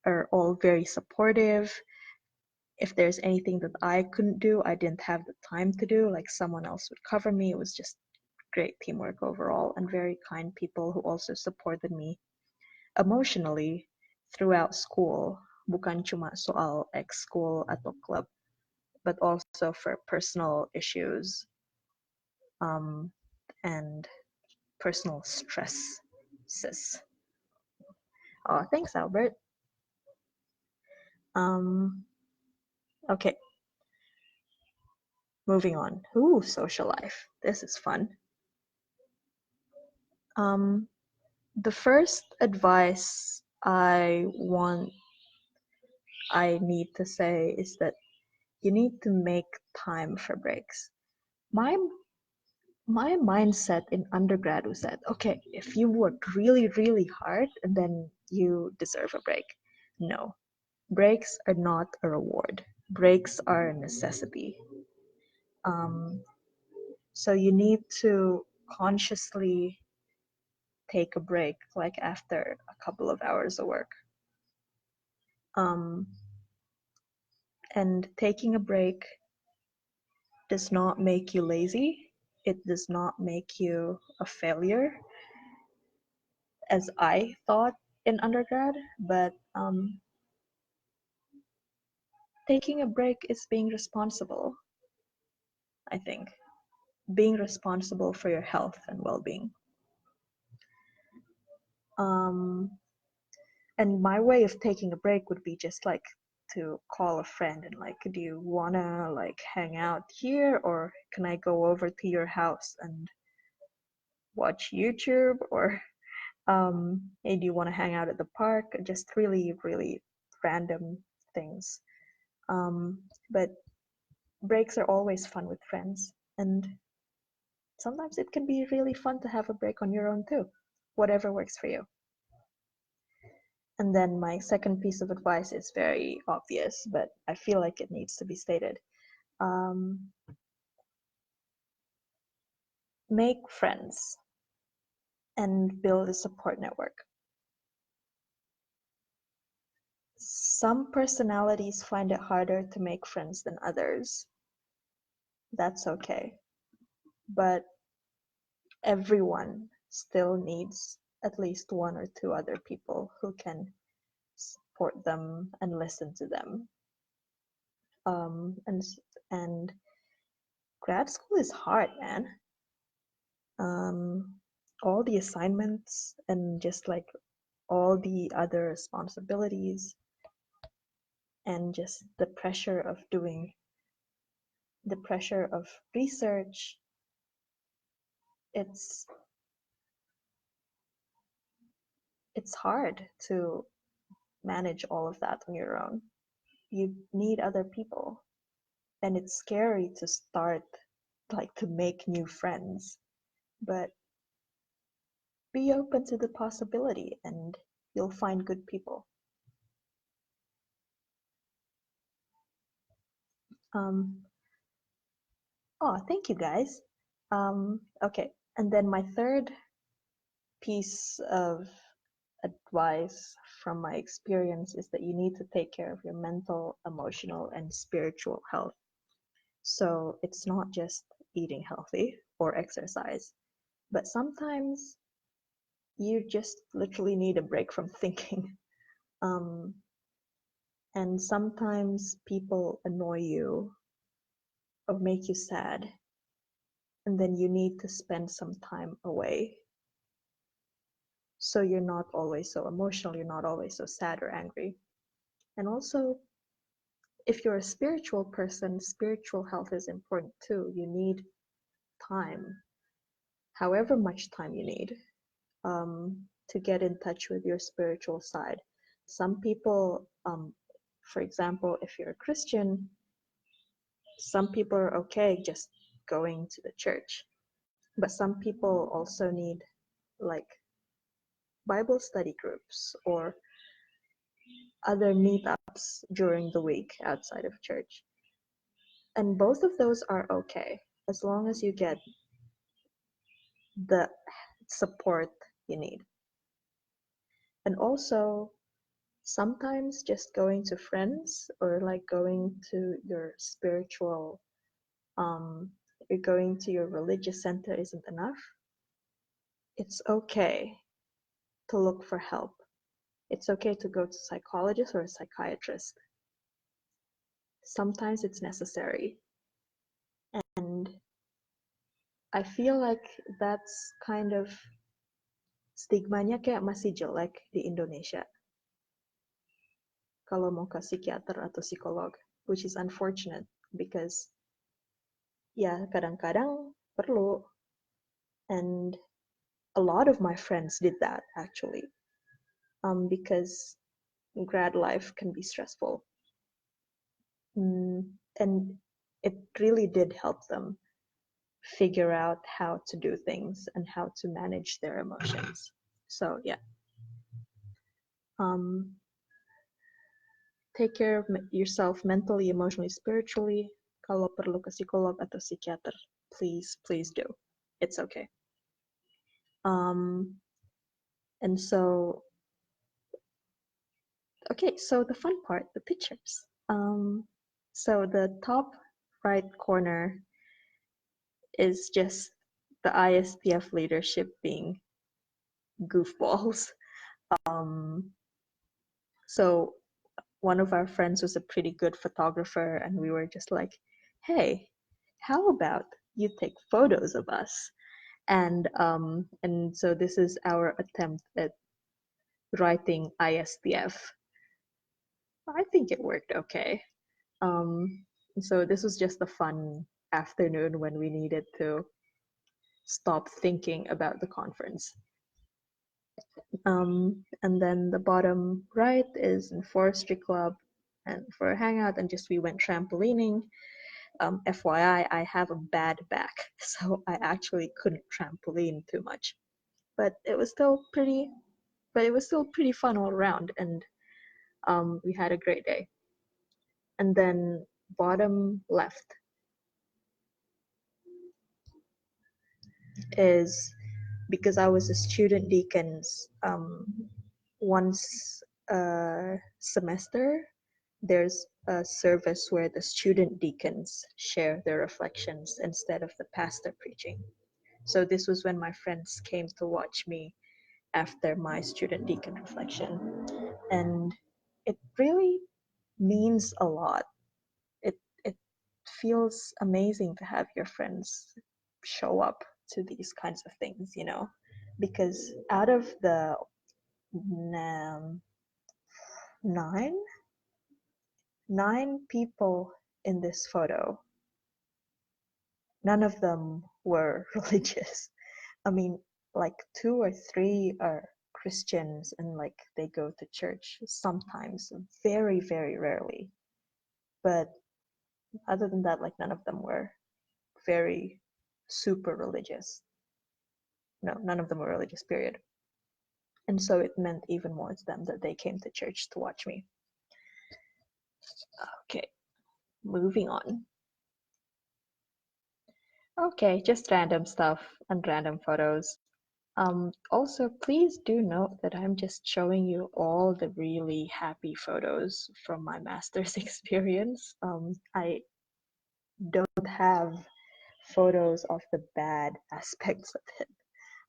are all very supportive. If there's anything that I couldn't do, I didn't have the time to do, like, someone else would cover me. It was just great teamwork overall, and very kind people who also supported me emotionally throughout school. Bukan cuma soal ex-school atau club, but also for personal issues and personal stresses. Oh, thanks, Albert. Okay. Moving on. Ooh, social life. This is fun. The first advice I need to say is that you need to make time for breaks. My mindset in undergrad was that, okay, if you work really, really hard, and then you deserve a break. No, breaks are not a reward. Breaks are a necessity. So you need to consciously take a break, like after a couple of hours of work. And taking a break does not make you lazy. It does not make you a failure, as I thought in undergrad, but taking a break is being responsible, I think. Being responsible for your health and well-being. And my way of taking a break would be just like to call a friend and like, do you wanna like hang out here, or can I go over to your house and watch YouTube, or hey, do you want to hang out at the park? Just really, really random things. But breaks are always fun with friends, and sometimes it can be really fun to have a break on your own too, whatever works for you. And then my second piece of advice is very obvious, but I feel like it needs to be stated. Make friends and build a support network. Some personalities find it harder to make friends than others. That's okay. But everyone still needs at least one or two other people who can support them and listen to them. And grad school is hard, man. All the assignments and just like all the other responsibilities and just the pressure of research, it's hard to manage all of that on your own. You need other people, and it's scary to start, like, to make new friends, but be open to the possibility and you'll find good people. Oh, thank you guys. Okay, and then my third piece of advice from my experience is that you need to take care of your mental, emotional, and spiritual health. So it's not just eating healthy or exercise, but sometimes you just literally need a break from thinking. And sometimes people annoy you or make you sad, and then you need to spend some time away. So you're not always so emotional, you're not always so sad or angry. And also, if you're a spiritual person, spiritual health is important too. You need time, however much time you need, to get in touch with your spiritual side. Some people, for example, if you're a Christian, some people are okay just going to the church, but some people also need like Bible study groups or other meetups during the week outside of church. And both of those are okay as long as you get the support you need. And also, sometimes just going to friends or like going to your spiritual, you're going to your religious center isn't enough. It's okay to look for help. It's okay to go to a psychologist or a psychiatrist. Sometimes it's necessary. And I feel like that's kind of stigmanya kayak masih jelek di Indonesia kalau mau ke psikiater atau psikolog, which is unfortunate because ya kadang-kadang perlu, and a lot of my friends did that actually, because grad life can be stressful, and it really did help them figure out how to do things and how to manage their emotions. So yeah. take care of yourself mentally, emotionally, spiritually. Kalau perlu ke psikolog atau psikiater, please do. It's okay. And so, okay, so the fun part, the pictures. So the top right corner is just the ISTF leadership being goofballs. So one of our friends was a pretty good photographer, and we were just like, hey, how about you take photos of us? And so this is our attempt at writing ISTF. I think it worked okay. So this was just a fun afternoon when we needed to stop thinking about the conference. And then the bottom right is in forestry club, and for a hangout, and just we went trampolining. FYI, I have a bad back, so I actually couldn't trampoline too much, but it was still pretty fun all around, and we had a great day. And then bottom left is because I was a student deacons, once a semester there's a service where the student deacons share their reflections instead of the pastor preaching. So this was when my friends came to watch me after my student deacon reflection, and it really means a lot. It feels amazing to have your friends show up to these kinds of things, because out of the nine people in this photo, none of them were religious. I mean, like 2 or 3 are Christians, and like they go to church sometimes, very, very rarely. But other than that, like none of them were very super religious. No, none of them were religious, period. And so it meant even more to them that they came to church to watch me. Okay, moving on. Okay, just random stuff and random photos. Also, please do note that I'm just showing you all the really happy photos from my master's experience. I don't have photos of the bad aspects of it,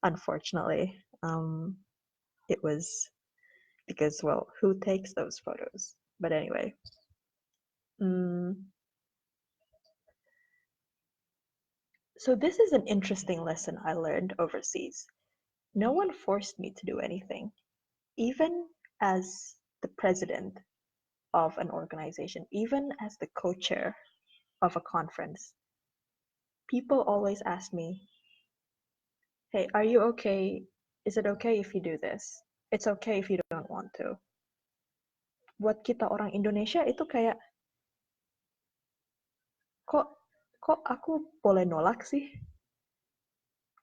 unfortunately. It was because, well, who takes those photos? But anyway. So this is an interesting lesson I learned overseas. No one forced me to do anything. Even as the president of an organization, even as the co-chair of a conference, people always ask me, hey, are you okay? Is it okay if you do this? It's okay if you don't want to. Buat kita orang Indonesia itu kayak, kok aku boleh nolak sih?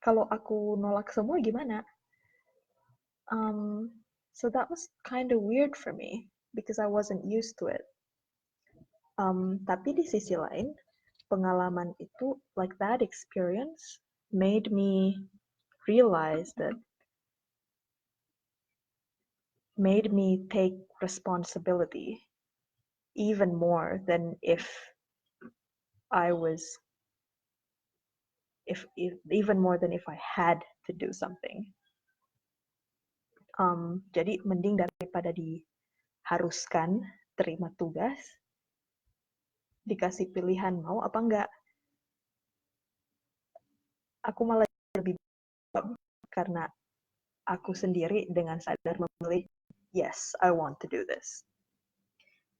Kalau aku nolak semua gimana? So that was kind of weird for me because I wasn't used to it. Tapi di sisi lain, pengalaman itu, like that experience, made me realize that, made me take responsibility even more than if I was, if even more than if I had to do something. Jadi mending daripada diharuskan terima tugas, dikasih pilihan mau apa enggak, aku malah lebih karena aku sendiri dengan sadar memilih, yes, I want to do this.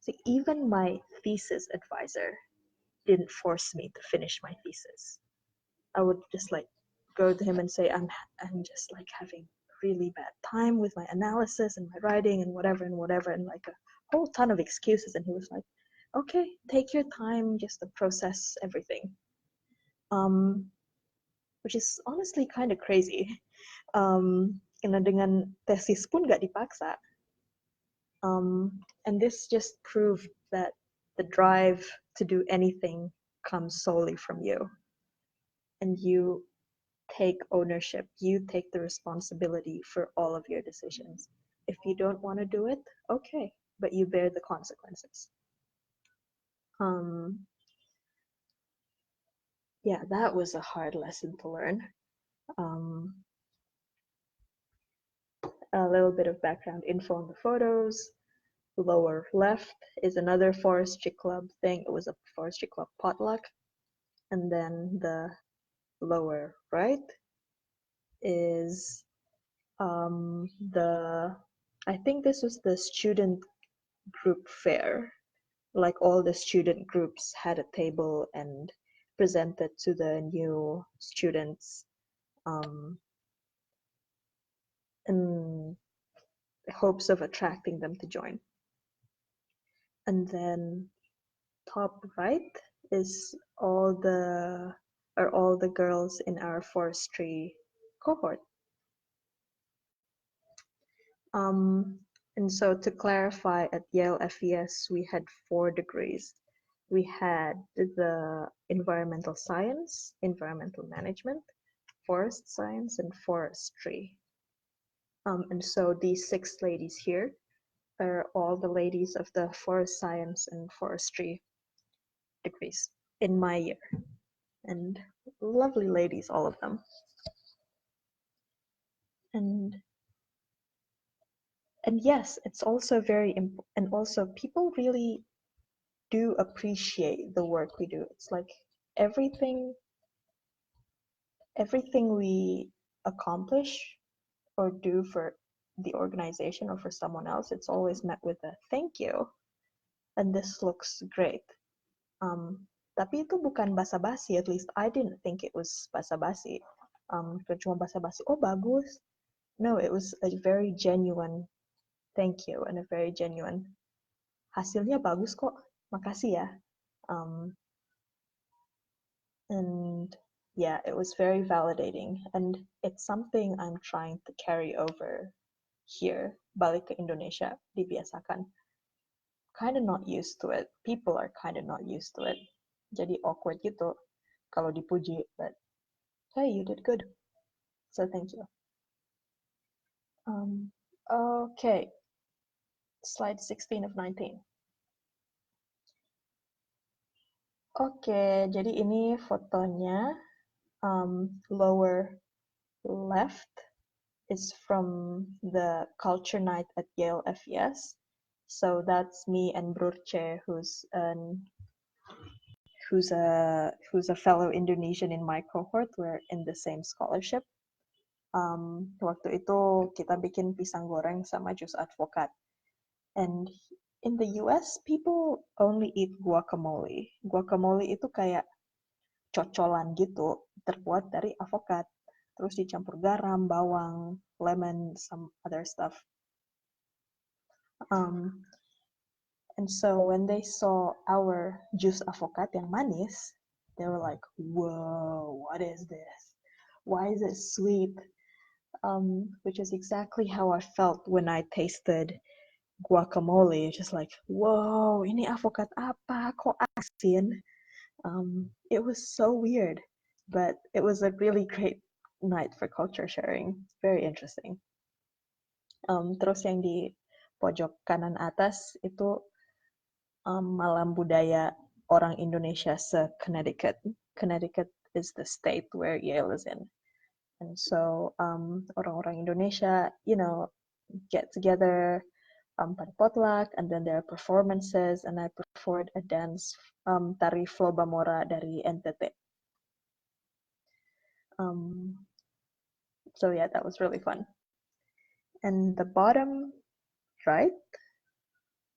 So even my thesis advisor didn't force me to finish my thesis. I would just like go to him and say, I'm just like having really bad time with my analysis and my writing and whatever, and like a whole ton of excuses. And he was like, okay, take your time just to process everything. Which is honestly kind of crazy. Karena dengan tesis pun gak dipaksa. And this just proved that the drive to do anything comes solely from you. And you take ownership, you take the responsibility for all of your decisions. If you don't want to do it, okay, but you bear the consequences. Yeah, that was a hard lesson to learn. A little bit of background info on the photos. Lower left is another forestry club thing. It was a forestry club potluck. And then the lower right is I think this was the student group fair. Like all the student groups had a table and presented to the new students in hopes of attracting them to join. And then top right is all the girls in our forestry cohort. And so to clarify, at Yale FES, we had 4 degrees. We had the environmental science, environmental management, forest science, and forestry. And so these 6 ladies here are all the ladies of the forest science and forestry degrees in my year. And lovely ladies, all of them. And yes, it's also very important, and also people really do appreciate the work we do. It's like everything we accomplish or do for the organization or for someone else, it's always met with a thank you, and this looks great. Tapi itu bukan basa-basi, at least I didn't think it was basa-basi. Cuma basa-basi, oh bagus. No, it was a very genuine thank you and a very genuine hasilnya bagus kok, makasih ya. And yeah, it was very validating, and it's something I'm trying to carry over here, balik ke Indonesia, dibiasakan. Kind of not used to it. People are kind of not used to it. Jadi awkward gitu kalau dipuji, but hey, you did good. So thank you. Okay, slide 16 of 19. Oke, jadi ini fotonya. Lower left is from the culture night at Yale FES. So that's me and Brurce, who's a fellow Indonesian in my cohort. We're in the same scholarship. Waktu itu kita bikin pisang goreng sama jus advokat. And in the US, people only eat guacamole. Guacamole itu kayak cocolan gitu, terbuat dari avokat. Terus dicampur garam, bawang, lemon, some other stuff. And so when they saw our jus avokat yang manis, they were like, whoa, what is this? Why is it sweet? Which is exactly how I felt when I tasted guacamole. Just like, whoa, ini avokat apa? Kok asin? It was so weird, but it was a really great night for culture sharing. Very interesting. Terus yang di pojok kanan atas itu malam budaya orang Indonesia se-Connecticut. Connecticut is the state where Yale is in. And so orang-orang Indonesia, get together pada potluck, and then there are performances, and I performed a dance, tari Flobamora dari NTT. So yeah, that was really fun. And the bottom right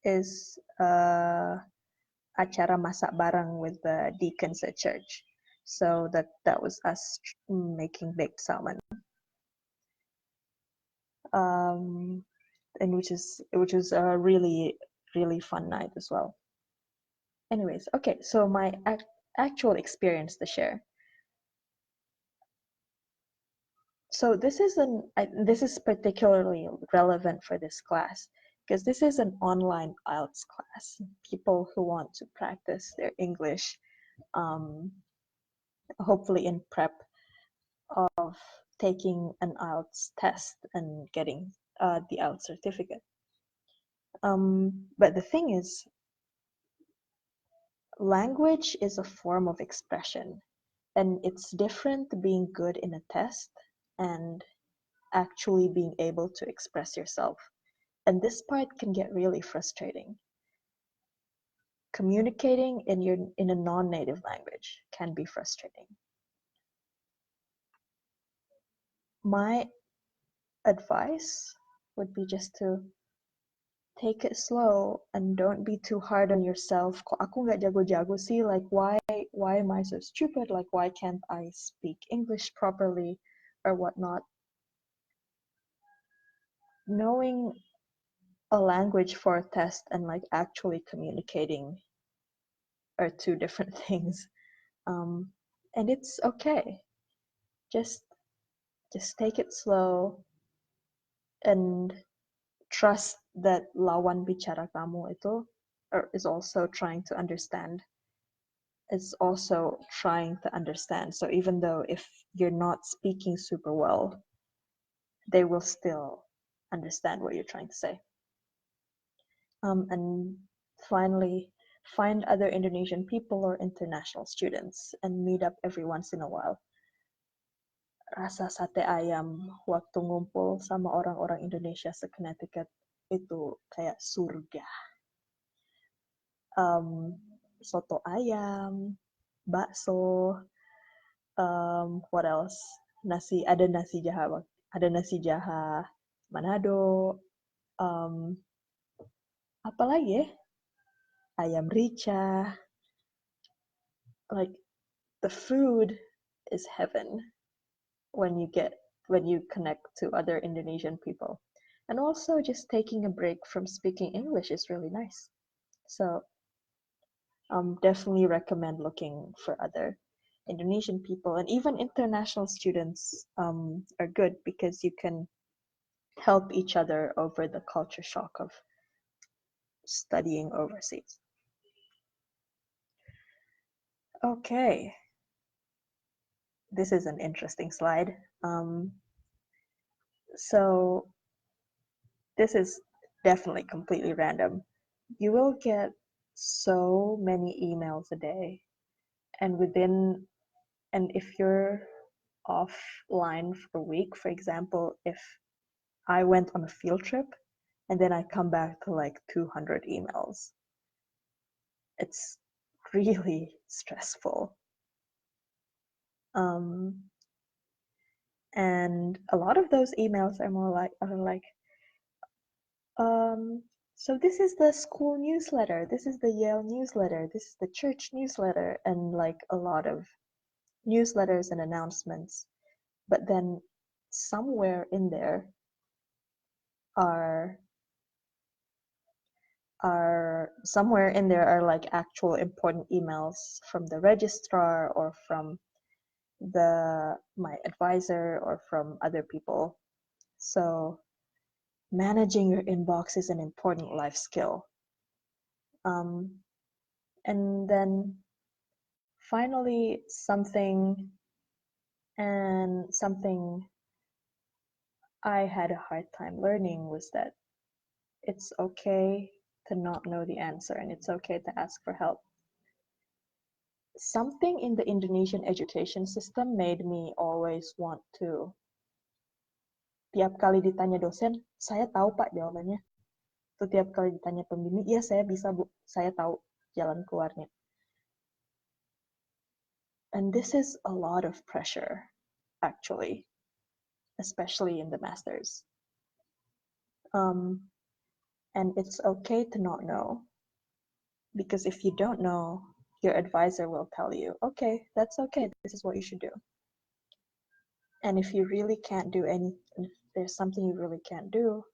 is acara masak bareng with the deacons at church. So that was us making baked salmon. And which was a really, really fun night as well. Anyways, okay, so my actual experience to share. So this is particularly relevant for this class because this is an online IELTS class. People who want to practice their English, hopefully in prep of taking an IELTS test and getting the IELTS certificate. But the thing is, language is a form of expression, and it's different being good in a test and actually being able to express yourself. And this part can get really frustrating. Communicating in a non-native language can be frustrating. My advice would be just to take it slow and don't be too hard on yourself. Kok aku nggak jago-jago sih? Like why am I so stupid? Like why can't I speak English properly or whatnot? Knowing a language for a test and like actually communicating are two different things. And it's okay. Just take it slow and trust that lawan bicara kamu itu is also trying to understand. So even though if you're not speaking super well, they will still understand what you're trying to say. And finally, find other Indonesian people or international students and meet up every once in a while. Rasa sate ayam waktu ngumpul sama orang-orang Indonesia se-Connecticut itu kayak surga. Soto ayam, bakso, what else? Ada nasi jaha Manado, apa lagi ya? Ayam rica. Like the food is heaven when you connect to other Indonesian people. And also just taking a break from speaking English is really nice. So definitely recommend looking for other Indonesian people, and even international students are good because you can help each other over the culture shock of studying overseas. Okay, this is an interesting slide. So this is definitely completely random. You will get so many emails a day, and if you're offline for a week, for example, if I went on a field trip and then I come back to like 200 emails, it's really stressful. And a lot of those emails are like, so this is the school newsletter, this is the Yale newsletter, this is the church newsletter, and like a lot of newsletters and announcements. But then somewhere in there are like actual important emails from the registrar or from my advisor or from other people. So managing your inbox is an important life skill. And then finally, something I had a hard time learning was that it's okay to not know the answer and it's okay to ask for help. Something in the Indonesian education system made me always want to, tiap kali ditanya dosen, saya tahu Pak jawabannya. Tuh tiap kali ditanya pembimbing, iya saya bisa Bu, saya tahu jalan keluarnya. And this is a lot of pressure, actually, especially in the masters. And it's okay to not know, because if you don't know, your advisor will tell you, okay, that's okay, this is what you should do. And if you really can't do if there's something you really can't do,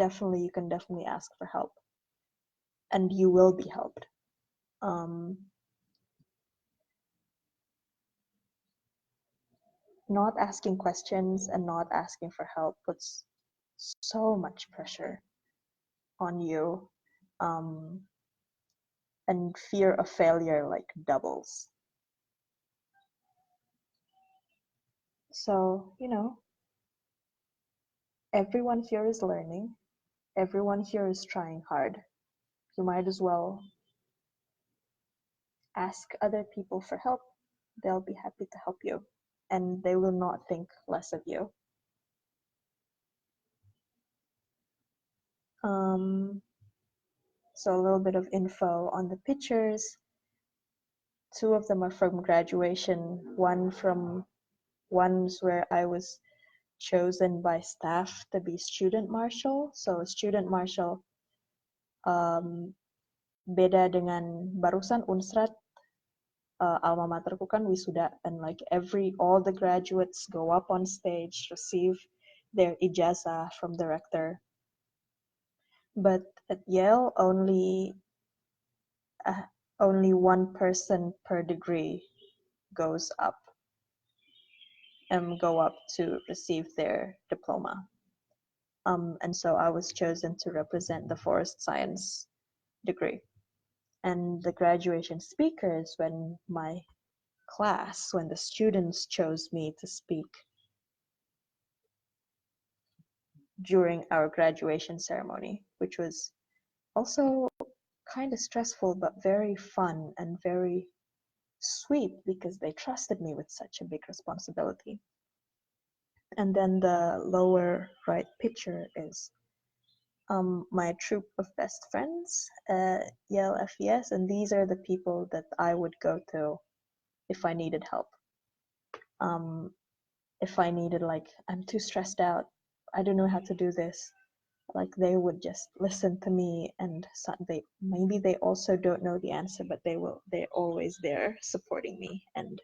you can definitely ask for help. And you will be helped. Not asking questions and not asking for help puts so much pressure on you, and fear of failure like doubles. So, everyone here is learning, everyone here is trying hard. You might as well ask other people for help. They'll be happy to help you, and they will not think less of you. So a little bit of info on the pictures. 2 of them are from graduation. One's where I was chosen by staff to be student marshal. So student marshal, beda dengan barusan Unsrat, alma materku kan wisuda, and like all the graduates go up on stage, receive their ijazah from the rector. But at Yale, only one person per degree goes up to receive their diploma. And so I was chosen to represent the forest science degree. And the graduation speakers, when the students chose me to speak during our graduation ceremony, which was also kind of stressful, but very fun and very sweet because they trusted me with such a big responsibility. And then the lower right picture is my troop of best friends at Yale FES, and these are the people that I would go to if I needed help. If I needed, like, I'm too stressed out, I don't know how to do this, like, they would just listen to me, and maybe they also don't know the answer, but they're always there supporting me, and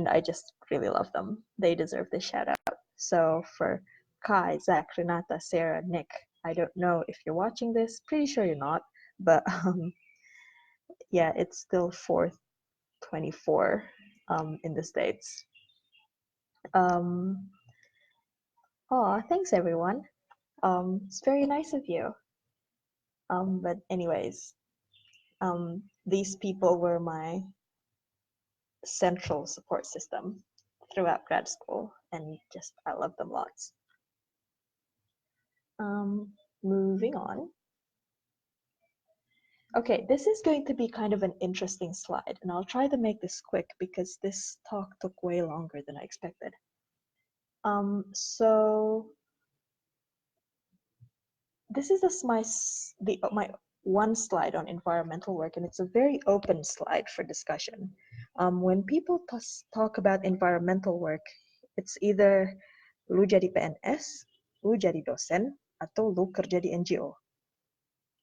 I just really love them. They deserve this shout out. So for Kai, Zach, Renata, Sarah, Nick, I don't know if you're watching this, pretty sure you're not, but yeah, it's still 4:24 in the States. Thanks everyone. It's very nice of you. But anyways, these people were my central support system throughout grad school, and just I love them lots. Moving on. Okay, this is going to be kind of an interesting slide, and I'll try to make this quick because this talk took way longer than I expected. So this is my one slide on environmental work, and it's a very open slide for discussion. When people talk about environmental work, it's either lu jadi PNS, lu jadi dosen, atau lu kerja di NGO.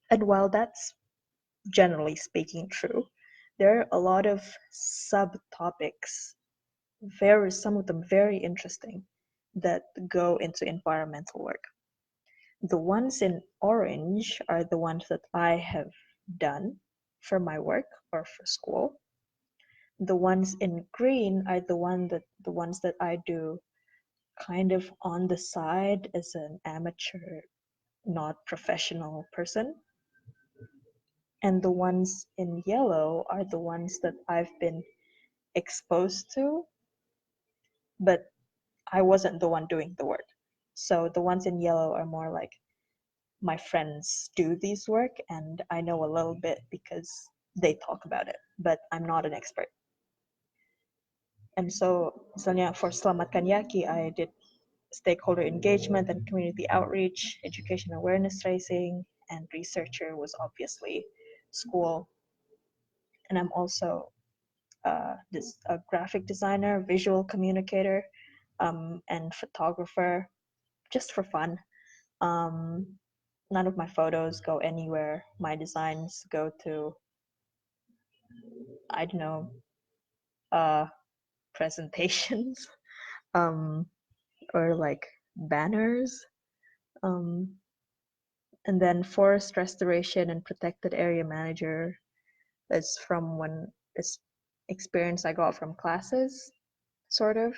And while that's generally speaking true, there are a lot of subtopics, some of them very interesting, that go into environmental work. The ones in orange are the ones that I have done for my work or for school. The ones in green are the ones that I do kind of on the side as an amateur, not professional person. And the ones in yellow are the ones that I've been exposed to, but I wasn't the one doing the work. So the ones in yellow are more like my friends do these work, and I know a little bit because they talk about it, but I'm not an expert. And so, misalnya for Selamatkan Yaki, I did stakeholder engagement and community outreach, education awareness raising, and researcher was obviously school. And I'm also a graphic designer, visual communicator, and photographer, just for fun. None of my photos go anywhere. My designs go to, I don't know, presentations, or like banners. And then forest restoration and protected area manager is from this experience I got from classes, sort of.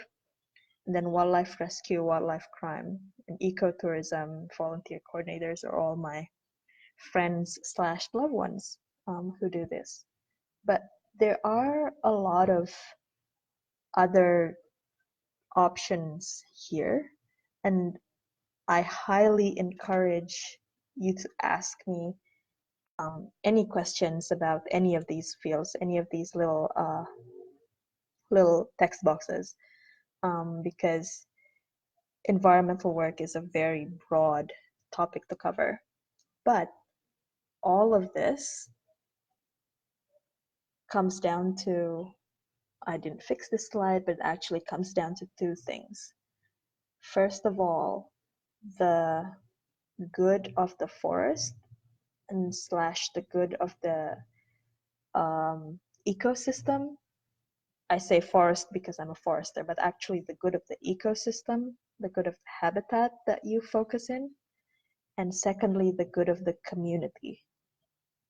And then wildlife rescue, wildlife crime, and ecotourism volunteer coordinators are all my friends slash loved ones who do this. But there are a lot of other options here, and I highly encourage you to ask me any questions about any of these fields, any of these little text boxes, because environmental work is a very broad topic to cover. But all of this comes down to, I didn't fix this slide, but it actually comes down to two things. First of all, the good of the forest and slash the good of the ecosystem. I say forest because I'm a forester, but actually the good of the ecosystem, the good of the habitat that you focus in, and secondly, the good of the community,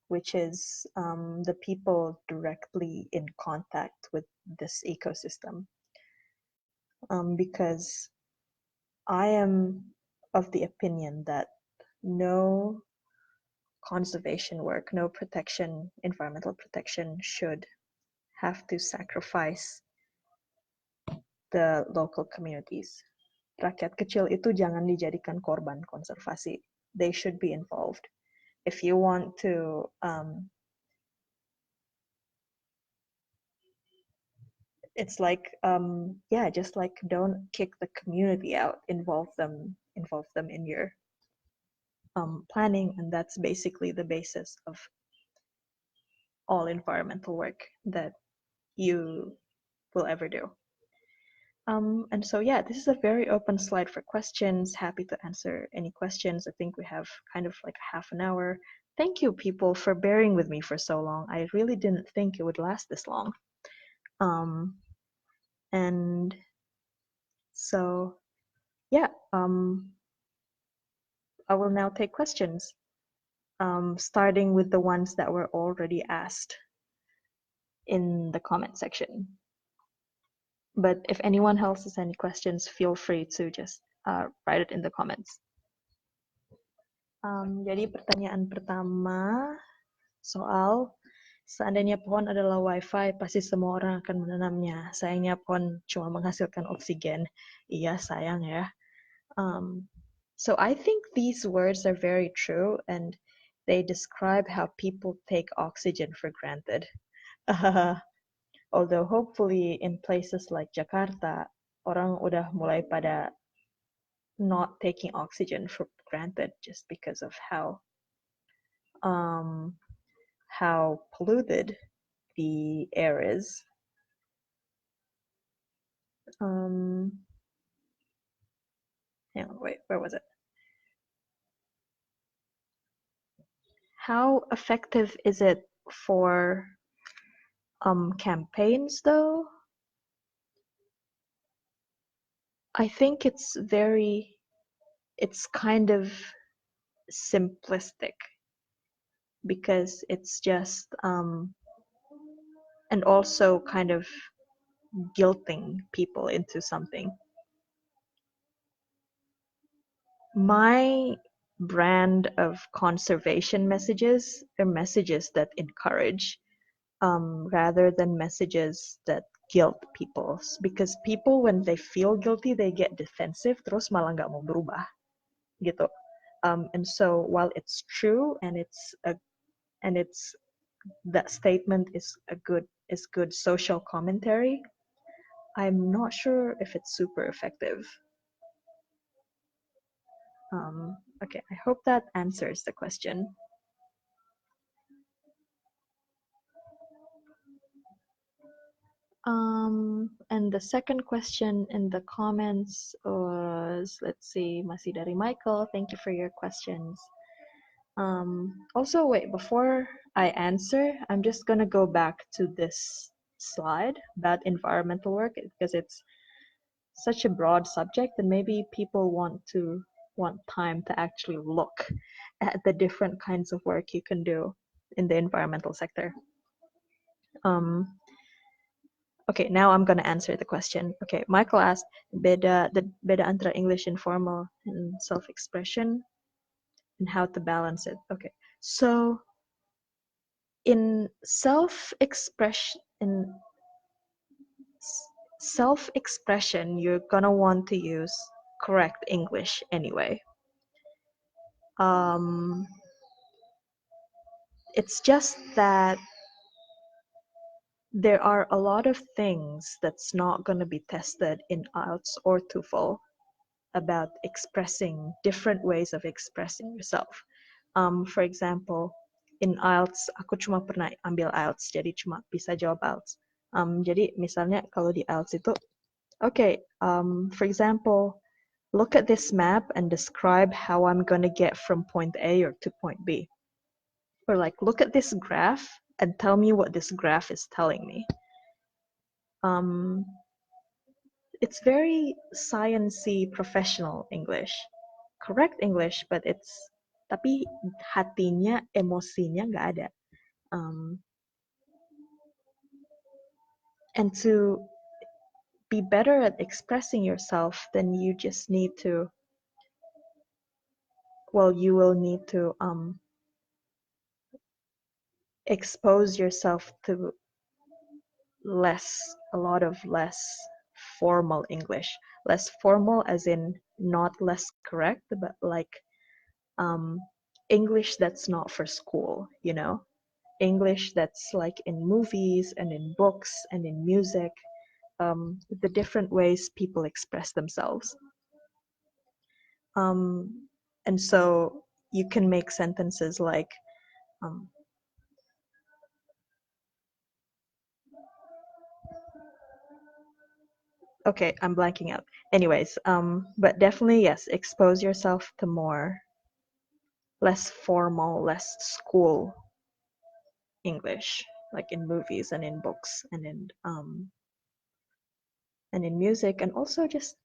which is the people directly in contact with this ecosystem. Because I am of the opinion that no conservation work, no protection, environmental protection should have to sacrifice the local communities. Rakyat kecil itu jangan dijadikan korban konservasi. They should be involved. If you want to, it's like, yeah, just like don't kick the community out. Involve them in your planning, and that's basically the basis of all environmental work that you will ever do. And so, yeah, this is a very open slide for questions. Happy to answer any questions. I think we have kind of like half an hour. Thank you, people, for bearing with me for so long. I really didn't think it would last this long. And so, yeah, I will now take questions, starting with the ones that were already asked in the comment section. But if anyone else has any questions, feel free to just write it in the comments. Jadi pertanyaan pertama soal seandainya pohon adalah wifi, pasti semua orang akan menanamnya. Sayangnya pohon cuma menghasilkan oksigen. Iya, sayang ya. So I think these words are very true, and they describe how people take oxygen for granted. Although hopefully in places like Jakarta, orang udah mulai pada not taking oxygen for granted just because of how polluted the air is. Hang on, wait, where was it? How effective is it for campaigns though? I think it's kind of simplistic because it's just and also kind of guilting people into something. My brand of conservation messages are messages that encourage rather than messages that guilt people, because people, when they feel guilty, they get defensive, terus malah nggak mau berubah gitu. And so while it's true and that statement is good social commentary, I'm not sure if it's super effective. Okay, I hope that answers the question. And the second question in the comments was, let's see, masih dari Michael. Thank you for your questions. Also, wait, before I answer, I'm just gonna go back to this slide about environmental work because it's such a broad subject, and maybe people want time to actually look at the different kinds of work you can do in the environmental sector. Okay, now I'm gonna answer the question. Okay, Michael asked beda antara English informal and self-expression and how to balance it. Okay, so in self-expression, you're gonna want to use correct English anyway. It's just that there are a lot of things that's not going to be tested in IELTS or TOEFL about expressing different ways of expressing yourself. For example, in IELTS, aku cuma pernah ambil IELTS, jadi cuma bisa jawab IELTS. Jadi misalnya kalau di IELTS itu, okay, for example, look at this map and describe how I'm going to get from point A or to point B. Or like, look at this graph and tell me what this graph is telling me. It's very sciencey professional English. Correct English, but tapi hatinya, emosinya nggak ada. And to be better at expressing yourself, then you just need to, you will need to expose yourself to a lot of less formal English. Less formal as in not less correct, but like English that's not for school, you know? English that's like in movies and in books and in music, the different ways people express themselves. And so you can make sentences like, okay, I'm blanking out. Anyways, but definitely, yes, expose yourself to less formal, less school English, like in movies and in books and in music, and also just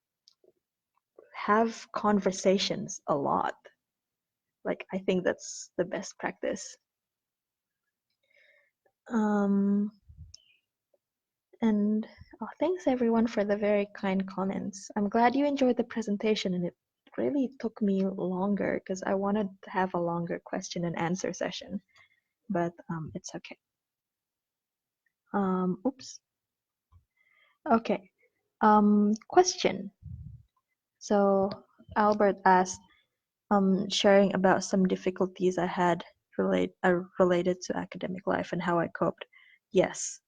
have conversations a lot. Like, I think that's the best practice. And thanks everyone for the very kind comments. I'm glad you enjoyed the presentation, and it really took me longer because I wanted to have a longer question and answer session, but it's okay. Oops. Okay. Question. So Albert asked, sharing about some difficulties I had related to academic life and how I coped. Yes.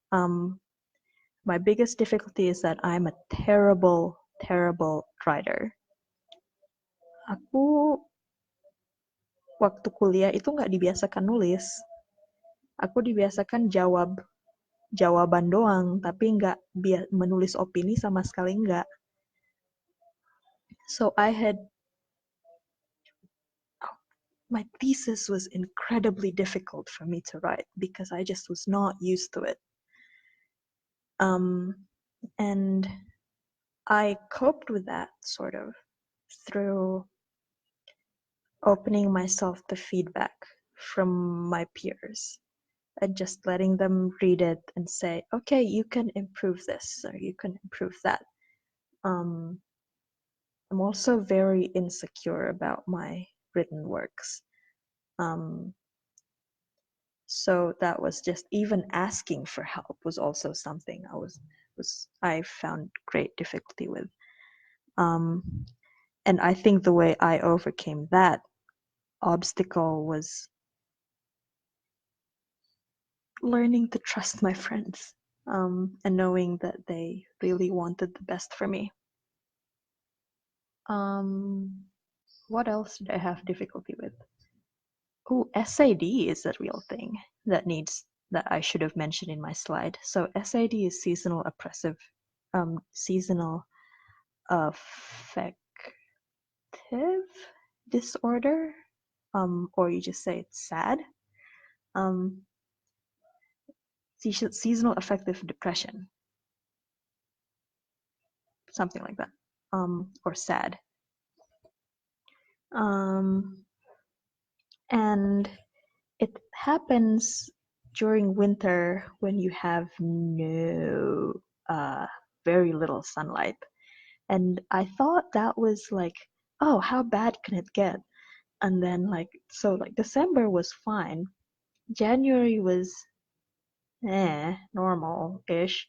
My biggest difficulty is that I'm a terrible, terrible writer. Aku waktu kuliah itu nggak dibiasakan nulis. Aku dibiasakan jawaban doang, tapi nggak menulis opini sama sekali nggak. So my thesis was incredibly difficult for me to write because I just was not used to it. And I coped with that sort of through opening myself to feedback from my peers and just letting them read it and say, okay, you can improve this or you can improve that. I'm also very insecure about my written works. So that was just, even asking for help was also something I found great difficulty with. And I think the way I overcame that obstacle was learning to trust my friends, and knowing that they really wanted the best for me. What else did I have difficulty with? Oh, SAD is a real thing that I should have mentioned in my slide. So SAD is seasonal affective disorder, or you just say it's SAD. Seasonal affective depression, something like that, or SAD. And it happens during winter when you have no very little sunlight. And I thought that was like, oh, how bad can it get? And then like December was fine. January was normal-ish.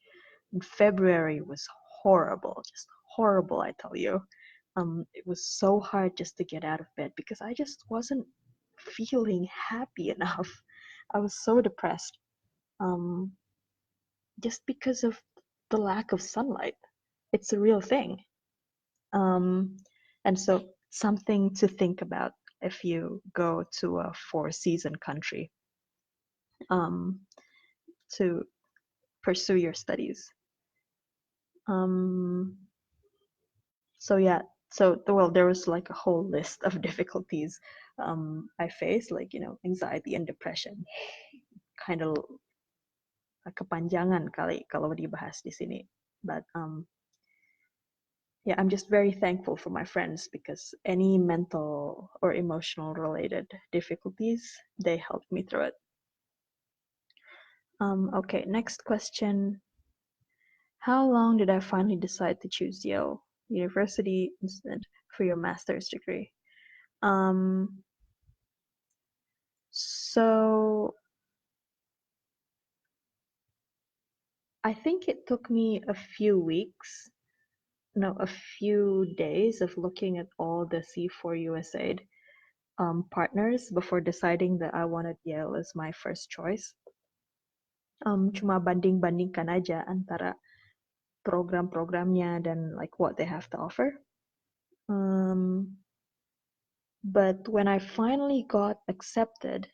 And February was horrible, just horrible, I tell you. It was so hard just to get out of bed because I just wasn't feeling happy enough. I was so depressed, um, just because of the lack of sunlight. It's a real thing. Um, and so something to think about if you go to a four-season country, um, to pursue your studies. Um, so yeah, well, there was like a whole list of difficulties I faced, like, anxiety and depression. Kind of kepanjangan kali kalau dibahas di sini. But yeah, I'm just very thankful for my friends because any mental or emotional related difficulties, they helped me through it. Okay, next question. How long did I finally decide to choose Yale University instead for your master's degree? So I think it took me a few days of looking at all the C4 USAID partners before deciding that I wanted Yale as my first choice. Cuma banding-bandingkan aja antara program-programnya dan like what they have to offer. But when I finally got accepted,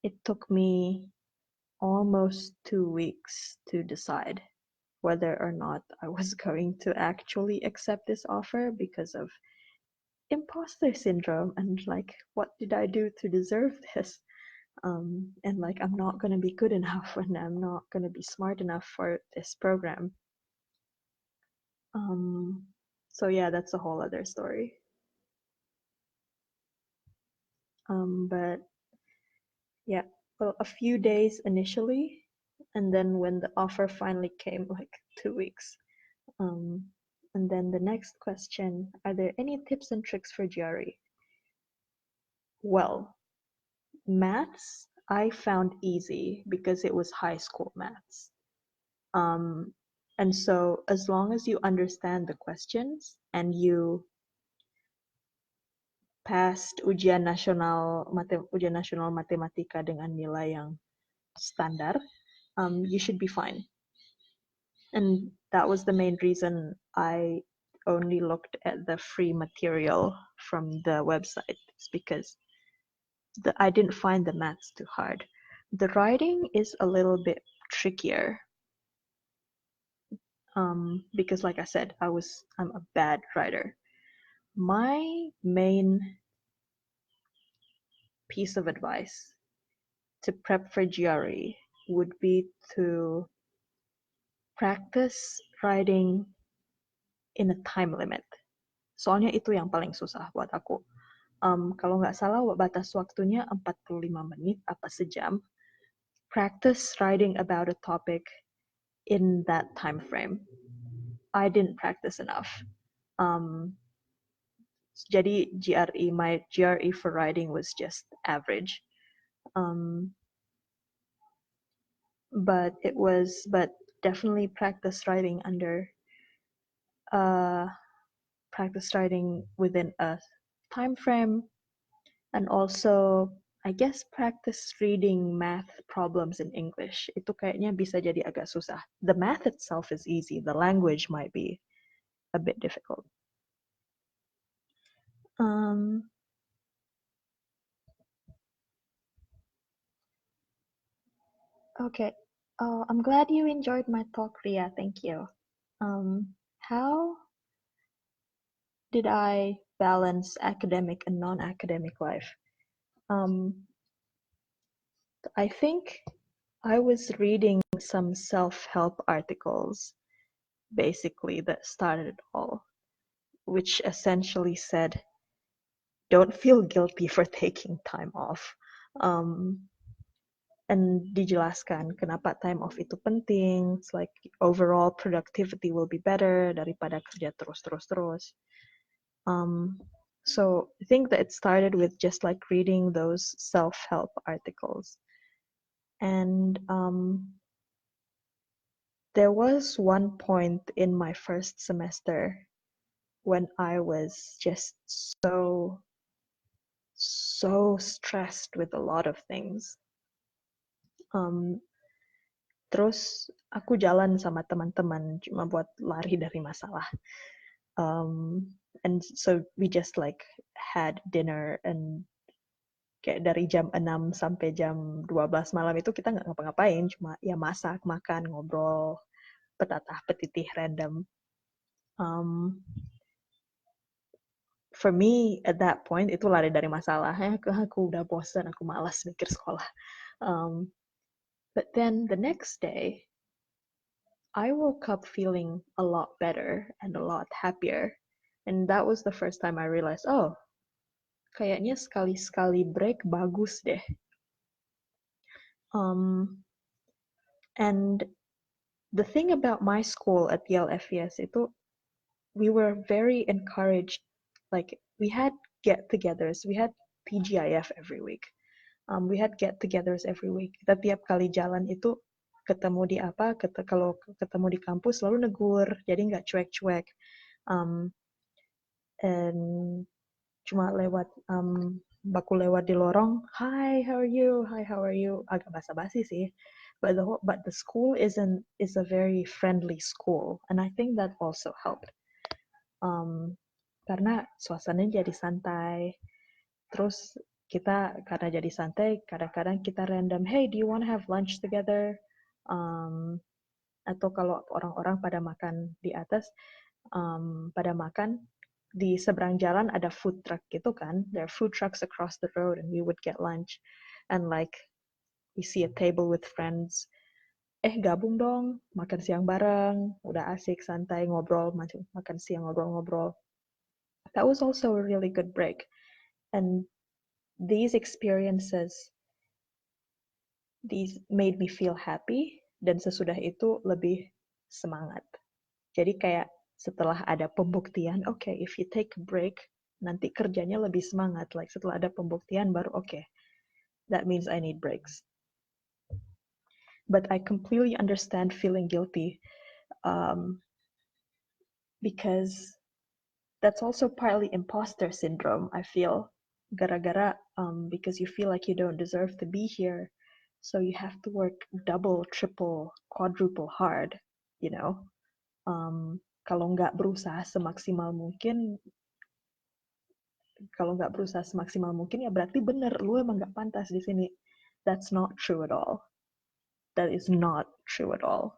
it took me almost 2 weeks to decide whether or not I was going to actually accept this offer because of imposter syndrome and like, what did I do to deserve this? And like, I'm not going to be good enough and I'm not going to be smart enough for this program. So yeah, that's a whole other story. But yeah, well, a few days initially, and then when the offer finally came, like 2 weeks. And then the next question, are there any tips and tricks for GRE? Well, maths I found easy because it was high school maths. And so as long as you understand the questions and you passed ujian nasional matematika dengan nilai yang standar, you should be fine. And that was the main reason I only looked at the free material from the website. It's because I didn't find the maths too hard. The writing is a little bit trickier. Because like I said, I'm a bad writer. My main piece of advice to prep for GRE would be to practice writing in a time limit. Soalnya itu yang paling susah buat aku. Kalau nggak salah, batas waktunya 45 menit apa sejam. Practice writing about a topic in that time frame. I didn't practice enough. Jadi my GRE for writing was just average. But definitely practice writing within a time frame, and also I guess practice reading math problems in English. Itu kayaknya bisa jadi agak susah. The math itself is easy. The language might be a bit difficult. Okay. Oh, I'm glad you enjoyed my talk, Ria. Thank you. How did I balance academic and non-academic life? I think I was reading some self-help articles, basically, that started it all, which essentially said, don't feel guilty for taking time off. and dijelaskan kenapa time off itu penting. It's like overall productivity will be better daripada kerja terus. So I think that it started with just like reading those self-help articles. And there was one point in my first semester when I was just so stressed with a lot of things. Terus aku jalan sama teman-teman cuma buat lari dari masalah. And so we just like had dinner, and kayak dari jam 6 sampai jam 12 malam itu kita nggak ngapa-ngapain, cuma ya masak, makan, ngobrol, petatah petitih random. For me at that point itu lari dari masalah. Aku udah bosan, aku malas mikir sekolah. But then the next day, I woke up feeling a lot better and a lot happier. And that was the first time I realized, oh, kayaknya sekali-sekali break bagus deh. And the thing about my school at Yale FES itu, we were very encouraged. Like we had get-togethers, we had TGIF every week. We had get-togethers every week. Kita tiap kali jalan itu ketemu di apa, kalau ketemu di kampus selalu negur, jadi nggak cuek-cuek. And cuma lewat baku lewat di lorong, hi, how are you? Hi, how are you? Agak basa-basi sih. But the school is a very friendly school, and I think that also helped. Karena suasananya jadi santai. Terus kita karena jadi santai, kadang-kadang kita random, hey, do you want to have lunch together? Atau kalau orang-orang pada makan di atas, pada makan di seberang jalan ada food truck gitu kan. There are food trucks across the road, and we would get lunch. And like we see a table with friends, gabung dong, makan siang bareng, udah asik, santai, ngobrol, makan siang, ngobrol-ngobrol. That was also a really good break. And these experiences, these made me feel happy, dan sesudah itu lebih semangat. Jadi kayak setelah ada pembuktian, okay, if you take a break, nanti kerjanya lebih semangat. Like setelah ada pembuktian baru, okay, that means I need breaks. But I completely understand feeling guilty, because that's also partly imposter syndrome, I feel. Gara-gara, because you feel like you don't deserve to be here, so you have to work double, triple, quadruple hard, you know. Kalau nggak berusaha semaksimal mungkin, ya berarti bener, lu emang nggak pantas di sini. That's not true at all. That is not true at all.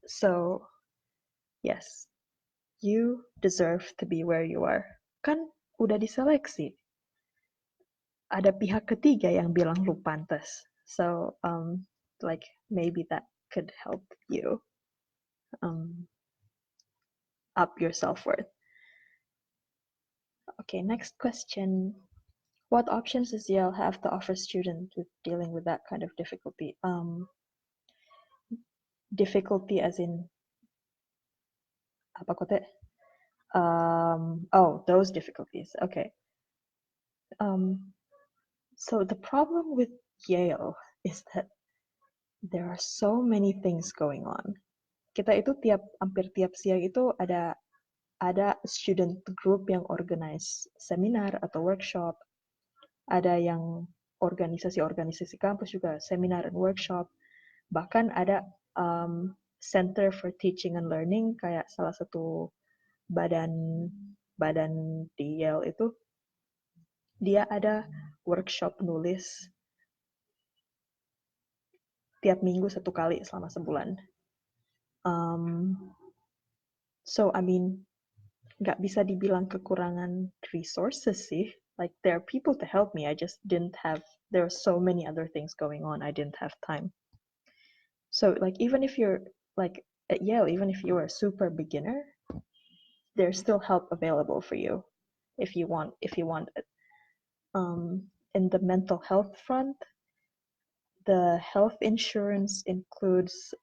So, yes, you deserve to be where you are. Kan udah diseleksi. Ada pihak ketiga yang bilang lu pantas. So, like maybe that could help you up your self-worth. Okay, next question. What options does Yale have to offer students with dealing with that kind of difficulty? Difficulty as in apa kote? Those difficulties. Okay. So the problem with Yale is that there are so many things going on. Kita itu hampir tiap siang itu ada student group yang organize seminar atau workshop. Ada yang organisasi kampus juga seminar and workshop. Bahkan ada Center for Teaching and Learning, kayak salah satu badan di Yale itu, dia ada workshop nulis tiap minggu 1 kali selama sebulan. So I mean, nggak bisa dibilang kekurangan resources sih. Like there are people to help me. I just didn't have. There are so many other things going on. I didn't have time. So like even if you're like at Yale, even if you're a super beginner, there's still help available for you. if you want it. In the mental health front, the health insurance includes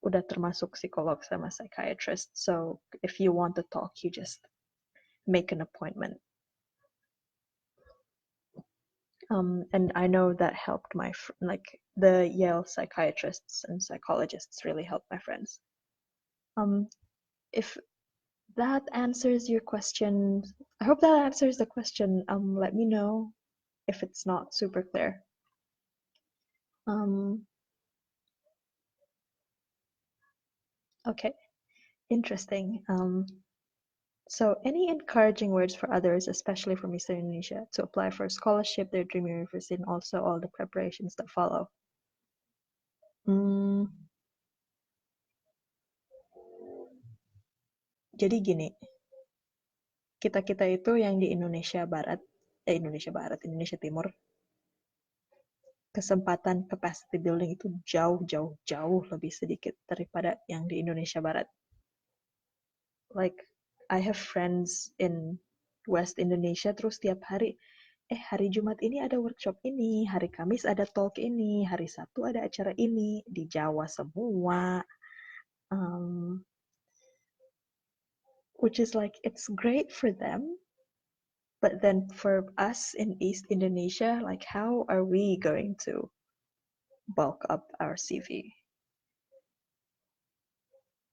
udah termasuk psikolog sama psychiatrist. So if you want to talk, you just make an appointment. And I know that helped like the Yale psychiatrists and psychologists really helped my friends. If that answers your question, I hope that answers the question. Let me know if it's not super clear. Okay, interesting. So any encouraging words for others, especially from Eastern Indonesia, to apply for a scholarship, their dream university, and also all the preparations that follow? Jadi gini, kita-kita itu yang di Indonesia Barat, Indonesia Timur, kesempatan capacity building itu jauh lebih sedikit daripada yang di Indonesia Barat. Like, I have friends in West Indonesia, terus tiap hari, hari Jumat ini ada workshop ini, hari Kamis ada talk ini, hari Sabtu ada acara ini, di Jawa semua. Which is like, it's great for them, but then for us in East Indonesia, like, how are we going to bulk up our CV?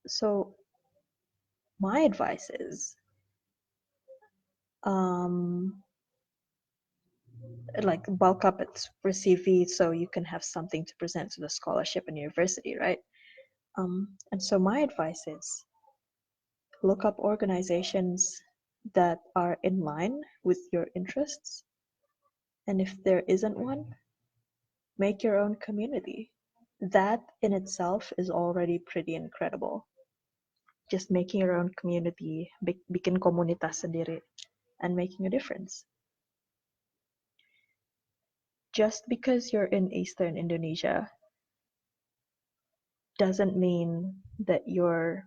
So my advice is, like, bulk up its CV so you can have something to present to the scholarship and university, right? And so my advice is, look up organizations that are in line with your interests. And if there isn't one, make your own community. That in itself is already pretty incredible. Just making your own community, bikin komunitas sendiri, and making a difference. Just because you're in Eastern Indonesia doesn't mean that you're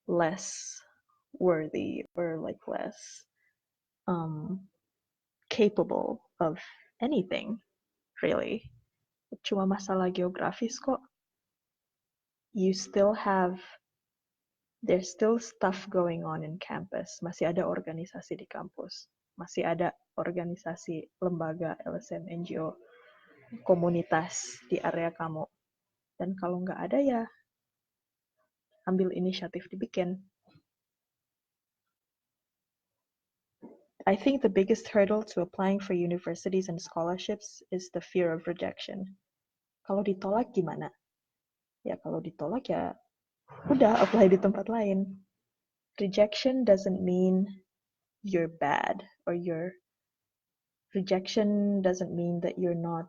less worthy or like less capable of anything, really. Cuma masalah geografis kok. There's still stuff going on in campus. Masih ada organisasi di kampus. Masih ada organisasi, lembaga, LSM, NGO, komunitas di area kamu. Dan kalau nggak ada ya, ambil inisiatif dibikin. I think the biggest hurdle to applying for universities and scholarships is the fear of rejection. Kalau ditolak gimana? Ya kalau ditolak ya udah apply di tempat lain. Rejection doesn't mean you're bad, or rejection doesn't mean that you're not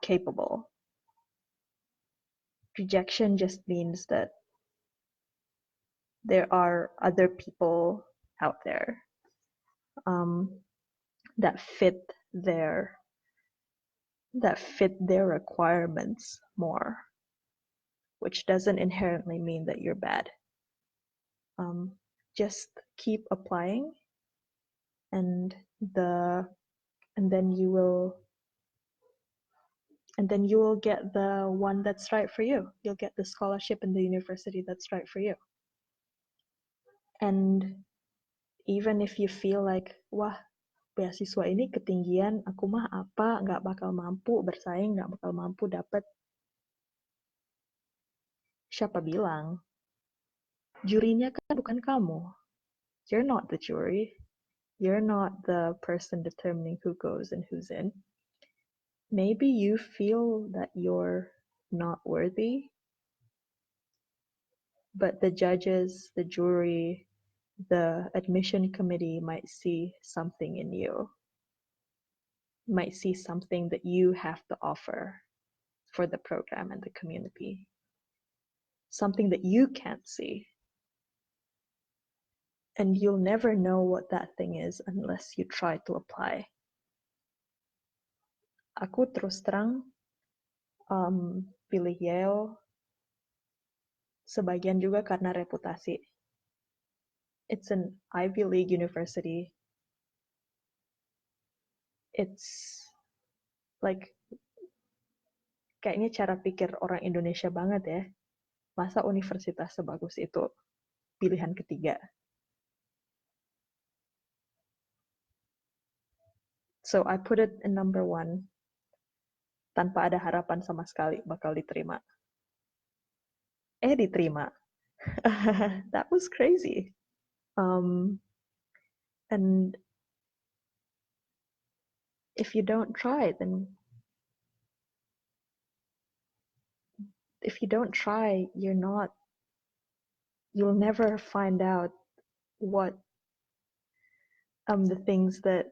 capable. Rejection just means that there are other people out there that fit their requirements more, which doesn't inherently mean that you're bad. Just keep applying, and then you will get the one that's right for you. You'll get the scholarship in the university that's right for you. And even if you feel like, wah, beasiswa ini ketinggian, aku mah apa, nggak bakal mampu bersaing, nggak bakal mampu dapat. Siapa bilang? Jurinya kan bukan kamu. You're not the jury. You're not the person determining who goes and who's in. Maybe you feel that you're not worthy, but the judges, the jury, the admission committee might see something in you, might see something that you have to offer for the program and the community, something that you can't see. And you'll never know what that thing is unless you try to apply. Aku terus terang pilih Yale sebagian juga karena reputasi. It's an Ivy League university. It's like kayaknya cara pikir orang Indonesia banget ya. Masa universitas sebagus itu pilihan ketiga? So I put it in number 1 tanpa ada harapan sama sekali bakal diterima. Diterima. That was crazy. And if you don't try, then you'll never find out what the things that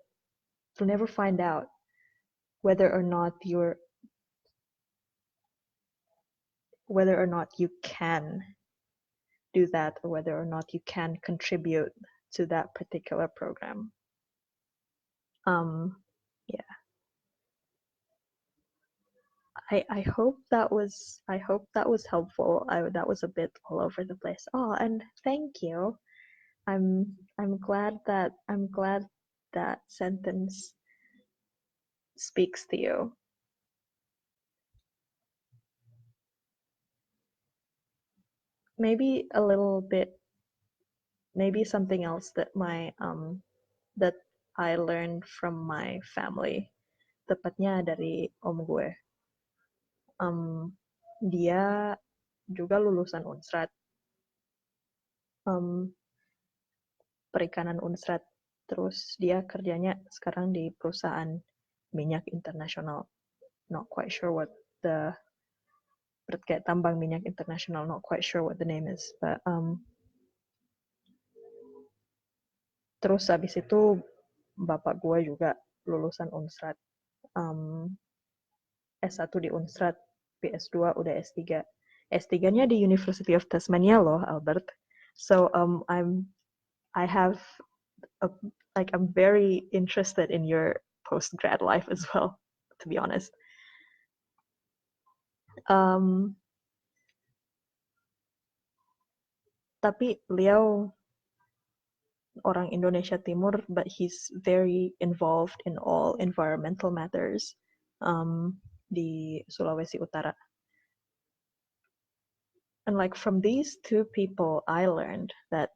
you'll never find out whether or not you can do that, or whether or not you can contribute to that particular program. Yeah. I hope that was helpful. That was a bit all over the place. Oh, and thank you. I'm glad that sentence speaks to you. Maybe a little bit, maybe something else that that I learned from my family, tepatnya dari om gue. Dia juga lulusan Unsrat, perikanan Unsrat. Terus dia kerjanya sekarang di perusahaan minyak internasional. Not quite sure what kayak tambang minyak internasional. Not quite sure what the name is. But terus habis itu bapak gue juga lulusan Unsrat. S1 di Unsrat, PS2 udah S3. S3-nya di University of Tasmania loh, Albert. So I'm very interested in your post-grad life as well, to be honest. Tapi beliau orang Indonesia Timur, but he's very involved in all environmental matters di Sulawesi Utara. And like from these two people, I learned that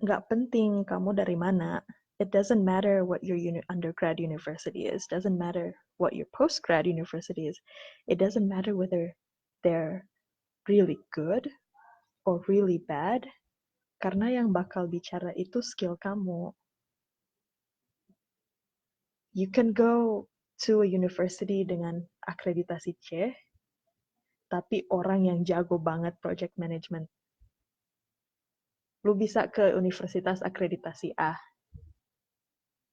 nggak penting kamu dari mana. It doesn't matter what your undergrad university is. Doesn't matter what your postgrad university is. It doesn't matter whether they're really good or really bad. Karena yang bakal bicara itu skill kamu. You can go to a university dengan akreditasi C, tapi orang yang jago banget project management. Lu bisa ke universitas akreditasi A,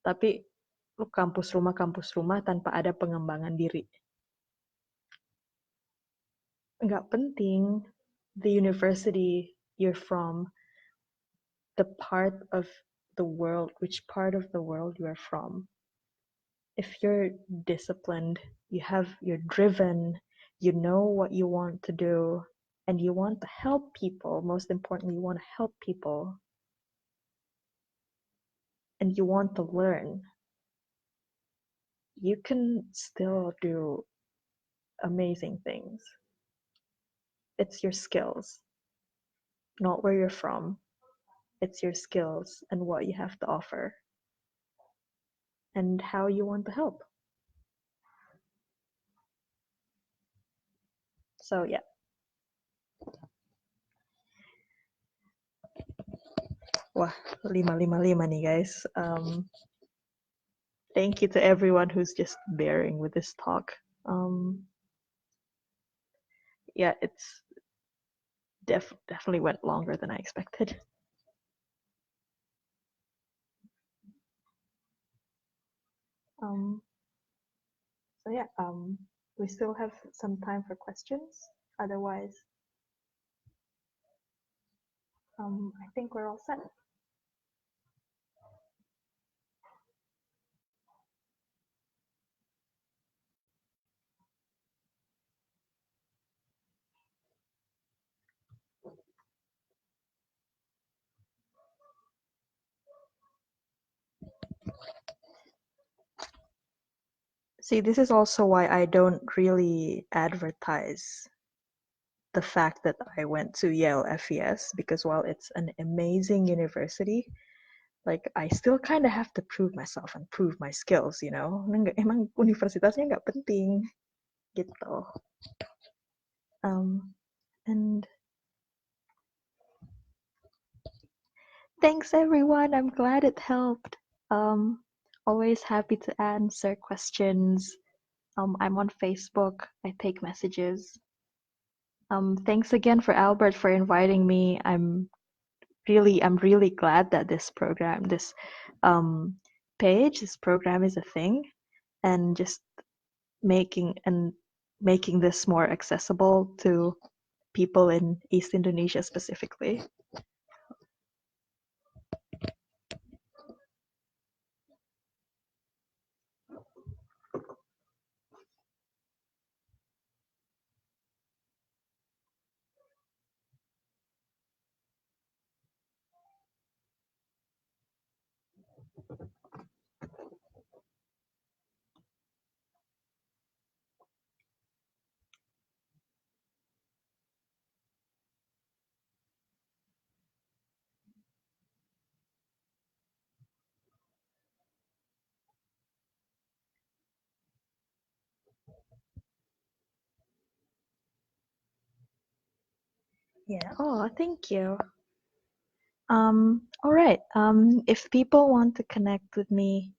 tapi lu kampus rumah tanpa ada pengembangan diri. Nggak penting the university you're from, the part of the world, which part of the world you are from. If you're disciplined, you're driven, you know what you want to do, and you want to help people, most importantly, you want to help people, and you want to learn, you can still do amazing things. It's your skills, not where you're from. It's your skills and what you have to offer and how you want to help. So yeah. Wah, 555 nih guys. Thank you to everyone who's just bearing with this talk. Yeah, it's definitely went longer than I expected. So yeah, we still have some time for questions. Otherwise, I think we're all set. See, this is also why I don't really advertise the fact that I went to Yale FES, because while it's an amazing university, like I still kind of have to prove myself and prove my skills, you know. Emang universitasnya nggak penting gitu. And thanks everyone. I'm glad it helped. Always happy to answer questions. I'm on Facebook. I take messages. Thanks again for Albert for inviting me. I'm really glad that this program, this this program is a thing, and just making this more accessible to people in East Indonesia specifically. Yeah. Oh, thank you. All right. If people want to connect with me,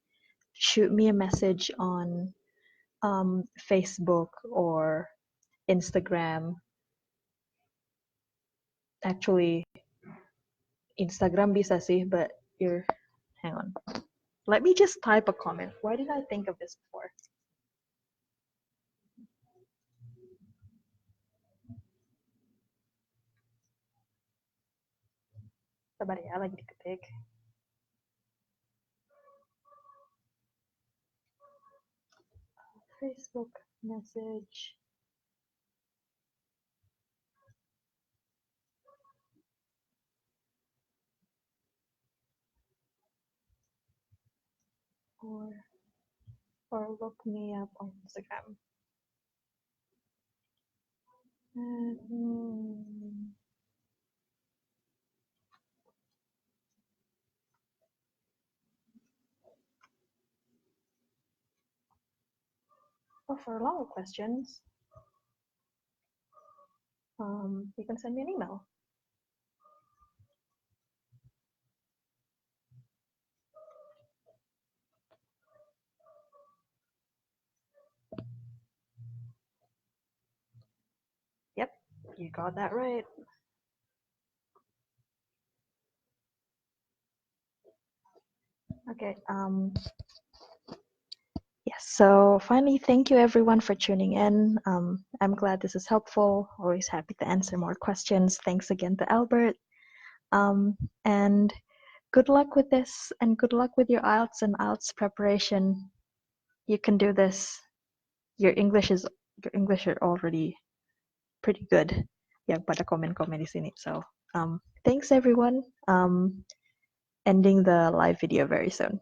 shoot me a message on Facebook or Instagram. Actually, Instagram bisa sih, but hang on. Let me just type a comment. Why did I think of this before? Sabar ya, lagi diketik. Facebook message. Or look me up on Instagram. Or for longer questions, you can send me an email. Yep, you got that right. Okay. Yes. So finally, thank you everyone for tuning in. I'm glad this is helpful. Always happy to answer more questions. Thanks again to Albert. And good luck with this, and good luck with your IELTS and IELTS preparation. You can do this. Your English is already pretty good. Yang pada komen-komen di sini. So thanks everyone. Ending the live video very soon.